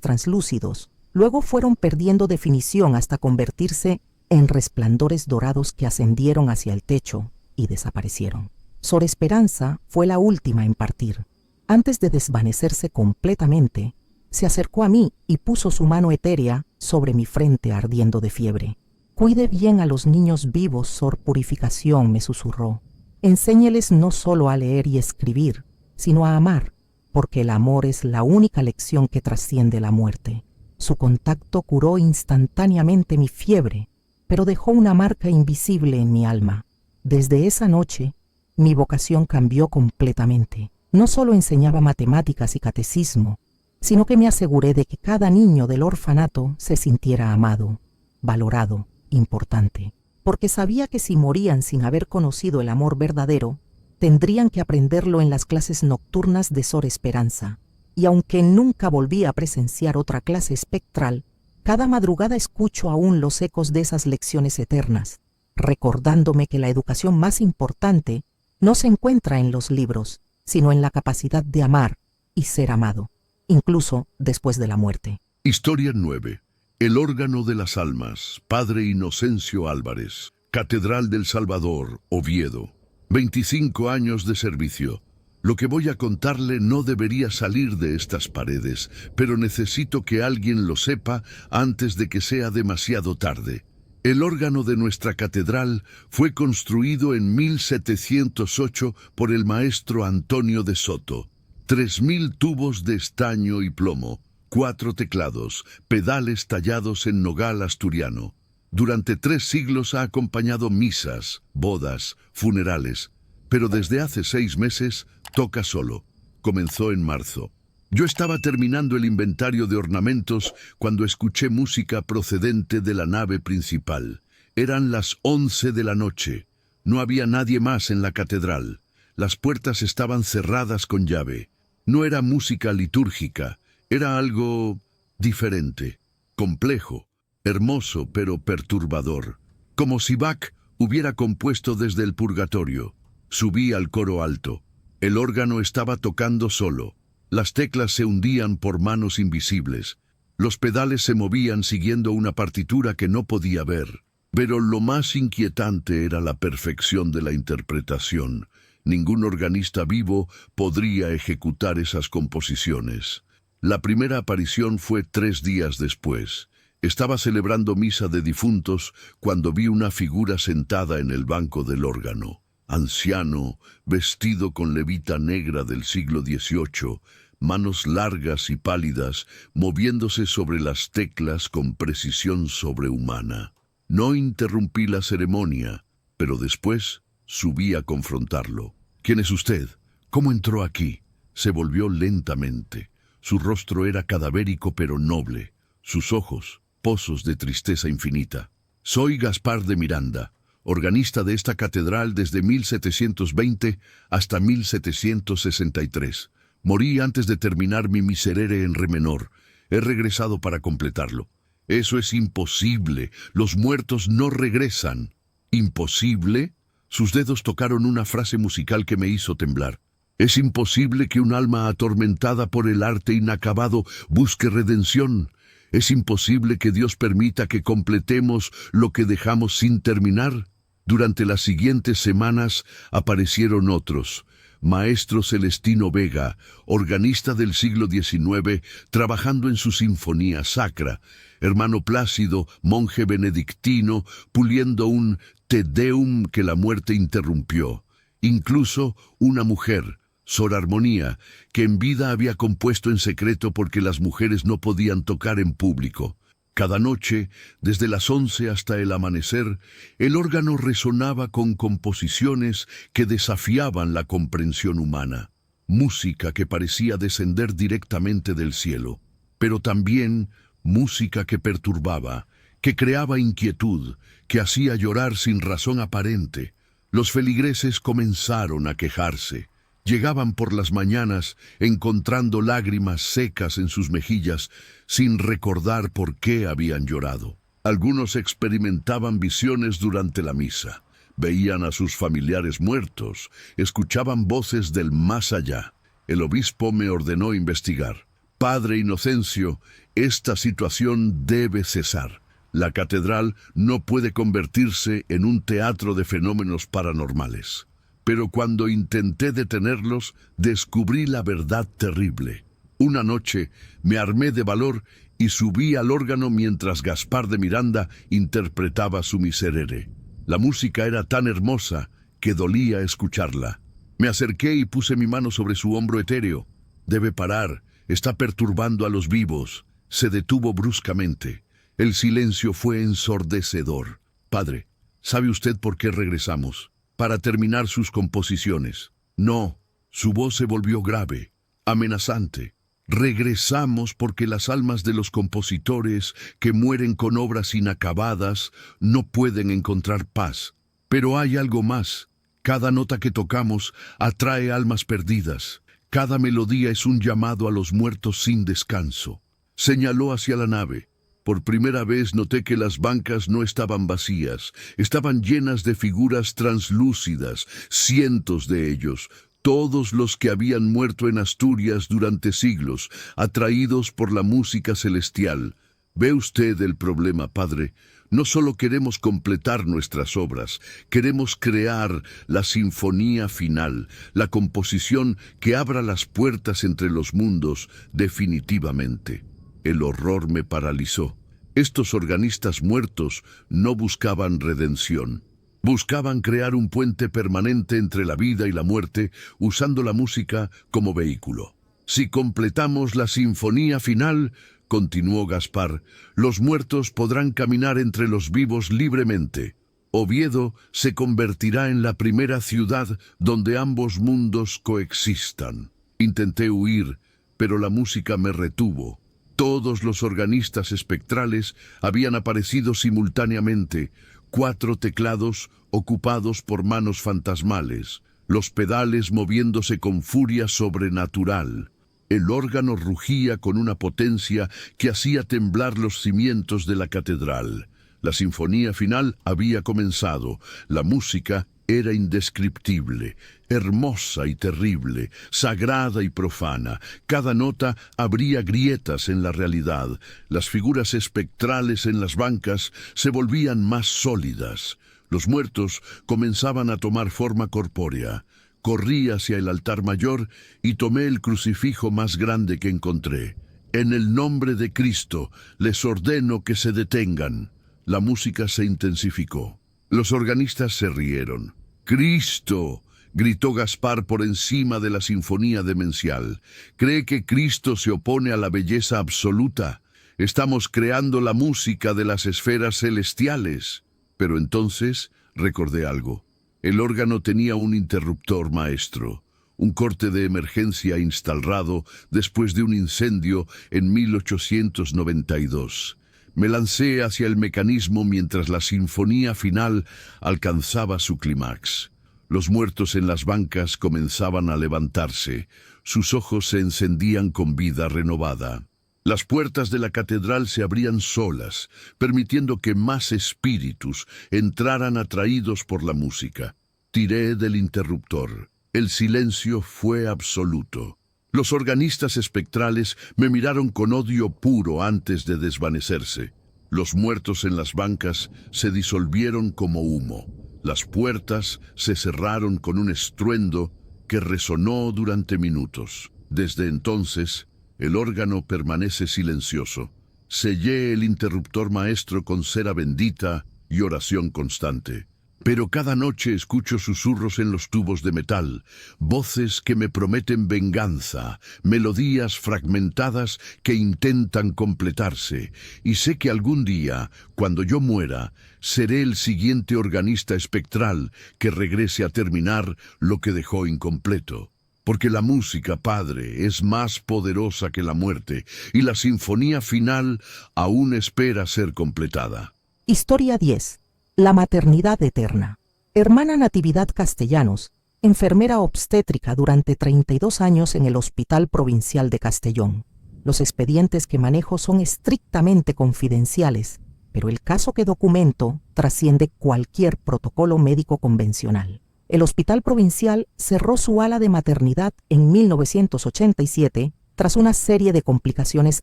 translúcidos, luego fueron perdiendo definición hasta convertirse en resplandores dorados que ascendieron hacia el techo y desaparecieron. Sor Esperanza fue la última en partir. Antes de desvanecerse completamente, se acercó a mí y puso su mano etérea sobre mi frente ardiendo de fiebre. Cuide bien a los niños vivos, Sor Purificación, me susurró. Enséñeles no solo a leer y escribir, sino a amar, porque el amor es la única lección que trasciende la muerte. Su contacto curó instantáneamente mi fiebre, pero dejó una marca invisible en mi alma. Desde esa noche, mi vocación cambió completamente. No solo enseñaba matemáticas y catecismo, sino que me aseguré de que cada niño del orfanato se sintiera amado, valorado, importante, porque sabía que si morían sin haber conocido el amor verdadero, tendrían que aprenderlo en las clases nocturnas de Sor Esperanza. Y aunque nunca volví a presenciar otra clase espectral, cada madrugada escucho aún los ecos de esas lecciones eternas, recordándome que la educación más importante no se encuentra en los libros, sino en la capacidad de amar y ser amado, incluso después de la muerte. Historia 9. El órgano de las almas, Padre Inocencio Álvarez, Catedral del Salvador, Oviedo. 25 años de servicio. Lo que voy a contarle no debería salir de estas paredes, pero necesito que alguien lo sepa antes de que sea demasiado tarde. El órgano de nuestra catedral fue construido en 1708 por el maestro Antonio de Soto. 3000 tubos de estaño y plomo, 4 teclados, pedales tallados en nogal asturiano. Durante 3 siglos ha acompañado misas, bodas, funerales, pero desde hace 6 meses toca solo. Comenzó en marzo. Yo estaba terminando el inventario de ornamentos cuando escuché música procedente de la nave principal. Eran las 11 de la noche. No había nadie más en la catedral. Las puertas estaban cerradas con llave. No era música litúrgica, era algo diferente, complejo, hermoso pero perturbador, como si Bach hubiera compuesto desde el purgatorio. Subí al coro alto. El órgano estaba tocando solo. Las teclas se hundían por manos invisibles. Los pedales se movían siguiendo una partitura que no podía ver. Pero lo más inquietante era la perfección de la interpretación. Ningún organista vivo podría ejecutar esas composiciones. La primera aparición fue 3 días después. Estaba celebrando misa de difuntos cuando vi una figura sentada en el banco del órgano. Anciano, vestido con levita negra del siglo XVIII, manos largas y pálidas, moviéndose sobre las teclas con precisión sobrehumana. No interrumpí la ceremonia, pero después subí a confrontarlo. ¿Quién es usted? ¿Cómo entró aquí? Se volvió lentamente. Su rostro era cadavérico pero noble. Sus ojos, pozos de tristeza infinita. Soy Gaspar de Miranda, organista de esta catedral desde 1720 hasta 1763. Morí antes de terminar mi miserere en re menor. He regresado para completarlo. Eso es imposible. Los muertos no regresan. ¿Imposible? Sus dedos tocaron una frase musical que me hizo temblar. Es imposible que un alma atormentada por el arte inacabado busque redención. Es imposible que Dios permita que completemos lo que dejamos sin terminar. Durante las siguientes semanas aparecieron otros. Maestro Celestino Vega, organista del siglo XIX, trabajando en su sinfonía sacra. Hermano Plácido, monje benedictino, puliendo un Te Deum que la muerte interrumpió. Incluso una mujer, Sor Armonía, que en vida había compuesto en secreto porque las mujeres no podían tocar en público. Cada noche, desde las 11 hasta el amanecer, el órgano resonaba con composiciones que desafiaban la comprensión humana. Música que parecía descender directamente del cielo, pero también música que perturbaba, que creaba inquietud, que hacía llorar sin razón aparente. Los feligreses comenzaron a quejarse. Llegaban por las mañanas encontrando lágrimas secas en sus mejillas sin recordar por qué habían llorado. Algunos experimentaban visiones durante la misa. Veían a sus familiares muertos, escuchaban voces del más allá. El obispo me ordenó investigar. Padre Inocencio, esta situación debe cesar. La catedral no puede convertirse en un teatro de fenómenos paranormales. Pero cuando intenté detenerlos, descubrí la verdad terrible. Una noche me armé de valor y subí al órgano mientras Gaspar de Miranda interpretaba su miserere. La música era tan hermosa que dolía escucharla. Me acerqué y puse mi mano sobre su hombro etéreo. Debe parar, está perturbando a los vivos. Se detuvo bruscamente. El silencio fue ensordecedor. Padre, ¿sabe usted por qué regresamos? Para terminar sus composiciones. No, su voz se volvió grave, amenazante. Regresamos porque las almas de los compositores que mueren con obras inacabadas no pueden encontrar paz. Pero hay algo más. Cada nota que tocamos atrae almas perdidas. Cada melodía es un llamado a los muertos sin descanso. Señaló hacia la nave. Por primera vez noté que las bancas no estaban vacías, estaban llenas de figuras translúcidas, cientos de ellos, todos los que habían muerto en Asturias durante siglos, atraídos por la música celestial. ¿Ve usted el problema, padre? No solo queremos completar nuestras obras, queremos crear la sinfonía final, la composición que abra las puertas entre los mundos definitivamente. El horror me paralizó. Estos organistas muertos no buscaban redención. Buscaban crear un puente permanente entre la vida y la muerte, usando la música como vehículo. Si completamos la sinfonía final, continuó Gaspar, los muertos podrán caminar entre los vivos libremente. Oviedo se convertirá en la primera ciudad donde ambos mundos coexistan. Intenté huir, pero la música me retuvo. Todos los organistas espectrales habían aparecido simultáneamente, 4 teclados ocupados por manos fantasmales, los pedales moviéndose con furia sobrenatural. El órgano rugía con una potencia que hacía temblar los cimientos de la catedral. La sinfonía final había comenzado. La música era indescriptible, hermosa y terrible, sagrada y profana. Cada nota abría grietas en la realidad. Las figuras espectrales en las bancas se volvían más sólidas. Los muertos comenzaban a tomar forma corpórea. Corrí hacia el altar mayor y tomé el crucifijo más grande que encontré. En el nombre de Cristo, les ordeno que se detengan. La música se intensificó. Los organistas se rieron. ¡Cristo!, gritó Gaspar por encima de la sinfonía demencial. ¿Cree que Cristo se opone a la belleza absoluta? Estamos creando la música de las esferas celestiales. Pero entonces recordé algo. El órgano tenía un interruptor maestro, un corte de emergencia instalado después de un incendio en 1892. Me lancé hacia el mecanismo mientras la sinfonía final alcanzaba su clímax. Los muertos en las bancas comenzaban a levantarse. Sus ojos se encendían con vida renovada. Las puertas de la catedral se abrían solas, permitiendo que más espíritus entraran atraídos por la música. Tiré del interruptor. El silencio fue absoluto. Los organistas espectrales me miraron con odio puro antes de desvanecerse. Los muertos en las bancas se disolvieron como humo. Las puertas se cerraron con un estruendo que resonó durante minutos. Desde entonces, el órgano permanece silencioso. Sellé el interruptor maestro con cera bendita y oración constante. Pero cada noche escucho susurros en los tubos de metal, voces que me prometen venganza, melodías fragmentadas que intentan completarse, y sé que algún día, cuando yo muera, seré el siguiente organista espectral que regrese a terminar lo que dejó incompleto. Porque la música, Padre, es más poderosa que la muerte, y la sinfonía final aún espera ser completada. Historia 10. La maternidad eterna. Hermana Natividad Castellanos, enfermera obstétrica durante 32 años en el Hospital Provincial de Castellón. Los expedientes que manejo son estrictamente confidenciales, pero el caso que documento trasciende cualquier protocolo médico convencional. El Hospital Provincial cerró su ala de maternidad en 1987 tras una serie de complicaciones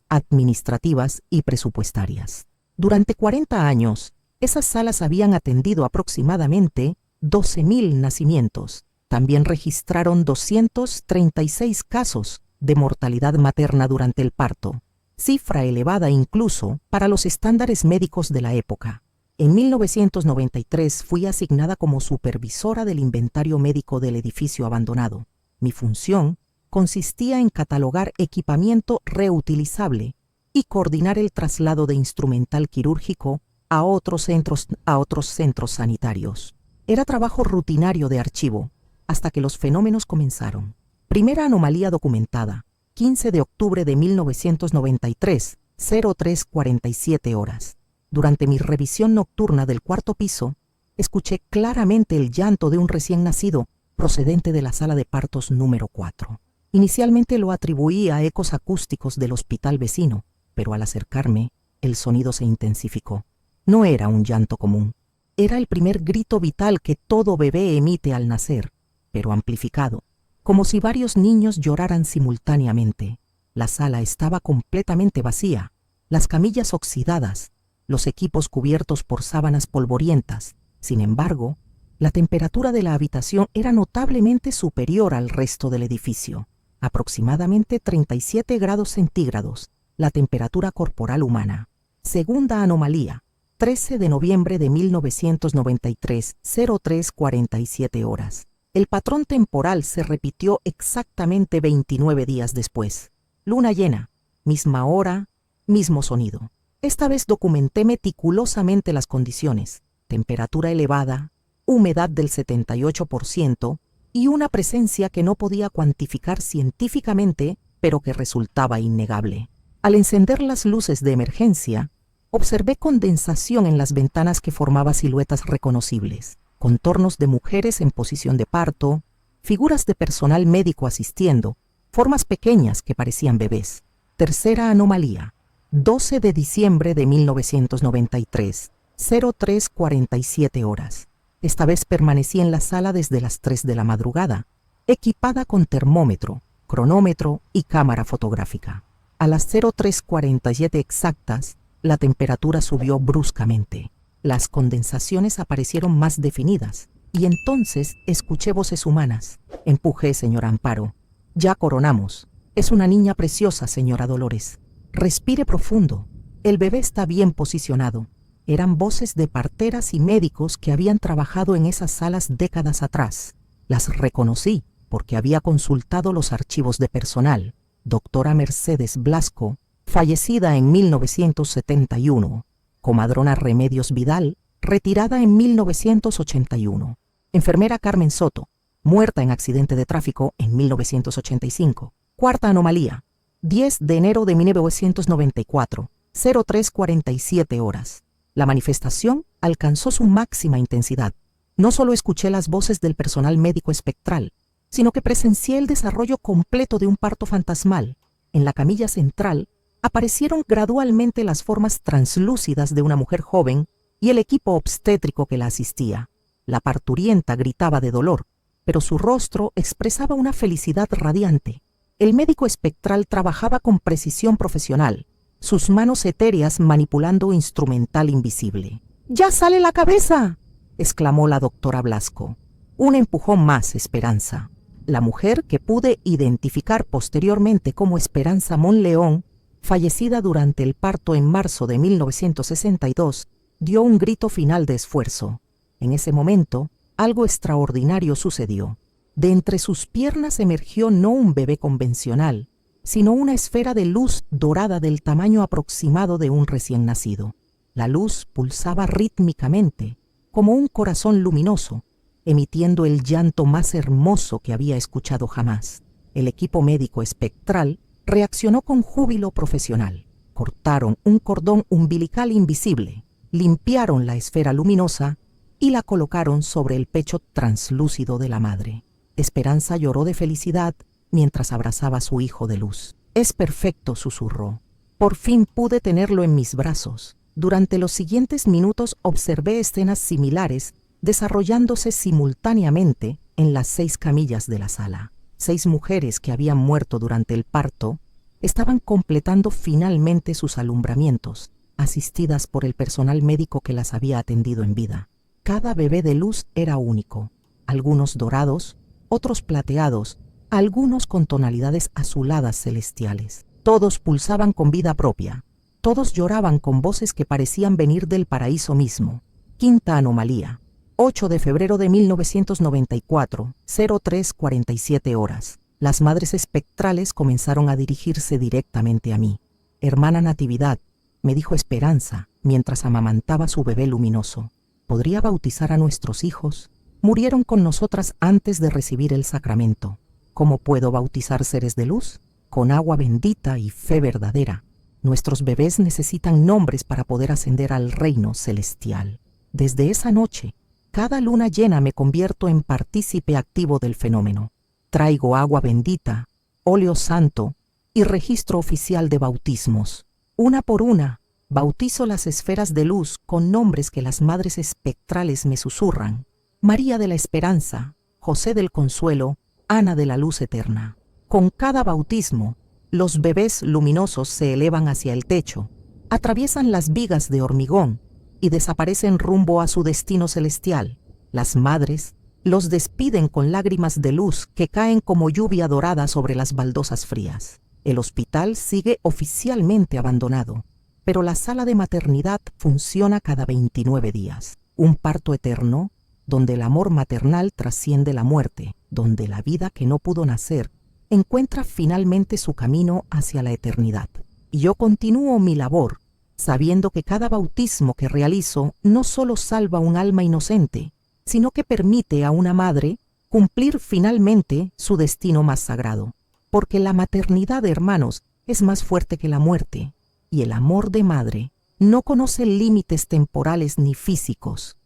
administrativas y presupuestarias. Durante 40 años, esas salas habían atendido aproximadamente 12.000 nacimientos. También registraron 236 casos de mortalidad materna durante el parto, cifra elevada incluso para los estándares médicos de la época. En 1993 fui asignada como supervisora del inventario médico del edificio abandonado. Mi función consistía en catalogar equipamiento reutilizable y coordinar el traslado de instrumental quirúrgico a otros centros sanitarios. Era trabajo rutinario de archivo, hasta que los fenómenos comenzaron. Primera anomalía documentada, 15 de octubre de 1993, 03:47 horas. Durante mi revisión nocturna del cuarto piso, escuché claramente el llanto de un recién nacido procedente de la sala de partos número 4. Inicialmente lo atribuí a ecos acústicos del hospital vecino, pero al acercarme, el sonido se intensificó. No era un llanto común. Era el primer grito vital que todo bebé emite al nacer, pero amplificado, como si varios niños lloraran simultáneamente. La sala estaba completamente vacía, las camillas oxidadas, los equipos cubiertos por sábanas polvorientas. Sin embargo, la temperatura de la habitación era notablemente superior al resto del edificio, aproximadamente 37 grados centígrados, la temperatura corporal humana. Segunda anomalía, 13 de noviembre de 1993, 03:47 horas. El patrón temporal se repitió exactamente 29 días después. Luna llena, misma hora, mismo sonido. Esta vez documenté meticulosamente las condiciones: temperatura elevada, humedad del 78% y una presencia que no podía cuantificar científicamente, pero que resultaba innegable. Al encender las luces de emergencia, observé condensación en las ventanas que formaba siluetas reconocibles, contornos de mujeres en posición de parto, figuras de personal médico asistiendo, formas pequeñas que parecían bebés. Tercera anomalía, 12 de diciembre de 1993, 03:47 horas. Esta vez permanecí en la sala desde las 3 de la madrugada, equipada con termómetro, cronómetro y cámara fotográfica. A las 03:47 exactas, la temperatura subió bruscamente. Las condensaciones aparecieron más definidas y entonces escuché voces humanas. Empujé, señora Amparo. Ya coronamos. Es una niña preciosa, señora Dolores. Respire profundo. El bebé está bien posicionado. Eran voces de parteras y médicos que habían trabajado en esas salas décadas atrás. Las reconocí porque había consultado los archivos de personal. Doctora Mercedes Blasco, fallecida en 1971. Comadrona Remedios Vidal, retirada en 1981. Enfermera Carmen Soto, muerta en accidente de tráfico en 1985. Cuarta anomalía, 10 de enero de 1994, 03:47 horas. La manifestación alcanzó su máxima intensidad. No solo escuché las voces del personal médico espectral, sino que presencié el desarrollo completo de un parto fantasmal. En la camilla central aparecieron gradualmente las formas translúcidas de una mujer joven y el equipo obstétrico que la asistía. La parturienta gritaba de dolor, pero su rostro expresaba una felicidad radiante. El médico espectral trabajaba con precisión profesional, sus manos etéreas manipulando instrumental invisible. ¡Ya sale la cabeza!, exclamó la doctora Blasco. Un empujón más, Esperanza. La mujer, que pude identificar posteriormente como Esperanza Monleón, fallecida durante el parto en marzo de 1962, dio un grito final de esfuerzo. En ese momento, algo extraordinario sucedió. De entre sus piernas emergió no un bebé convencional, sino una esfera de luz dorada del tamaño aproximado de un recién nacido. La luz pulsaba rítmicamente, como un corazón luminoso, emitiendo el llanto más hermoso que había escuchado jamás. El equipo médico espectral reaccionó con júbilo profesional. Cortaron un cordón umbilical invisible, limpiaron la esfera luminosa y la colocaron sobre el pecho translúcido de la madre. Esperanza lloró de felicidad mientras abrazaba a su hijo de luz. «Es perfecto», susurró. Por fin pude tenerlo en mis brazos. Durante los siguientes minutos observé escenas similares desarrollándose simultáneamente en las 6 camillas de la sala. 6 mujeres que habían muerto durante el parto estaban completando finalmente sus alumbramientos, asistidas por el personal médico que las había atendido en vida. Cada bebé de luz era único, algunos dorados, otros plateados, algunos con tonalidades azuladas celestiales. Todos pulsaban con vida propia, todos lloraban con voces que parecían venir del paraíso mismo. Quinta anomalía, 8 de febrero de 1994, 03:47 horas. Las madres espectrales comenzaron a dirigirse directamente a mí. «Hermana Natividad», me dijo Esperanza mientras amamantaba su bebé luminoso. «¿Podría bautizar a nuestros hijos? Murieron con nosotras antes de recibir el sacramento. ¿Cómo puedo bautizar seres de luz? Con agua bendita y fe verdadera. Nuestros bebés necesitan nombres para poder ascender al reino celestial». Desde esa noche, cada luna llena me convierto en partícipe activo del fenómeno. Traigo agua bendita, óleo santo y registro oficial de bautismos. Una por una, bautizo las esferas de luz con nombres que las madres espectrales me susurran: María de la Esperanza, José del Consuelo, Ana de la Luz Eterna. Con cada bautismo, los bebés luminosos se elevan hacia el techo, atraviesan las vigas de hormigón y desaparecen rumbo a su destino celestial. Las madres los despiden con lágrimas de luz que caen como lluvia dorada sobre las baldosas frías. El hospital sigue oficialmente abandonado, pero la sala de maternidad funciona cada 29 días. Un parto eterno donde el amor maternal trasciende la muerte, donde la vida que no pudo nacer encuentra finalmente su camino hacia la eternidad. Y yo continúo mi labor, sabiendo que cada bautismo que realizo no solo salva un alma inocente, sino que permite a una madre cumplir finalmente su destino más sagrado. Porque la maternidad, hermanos, es más fuerte que la muerte, y el amor de madre no conoce límites temporales ni físicos.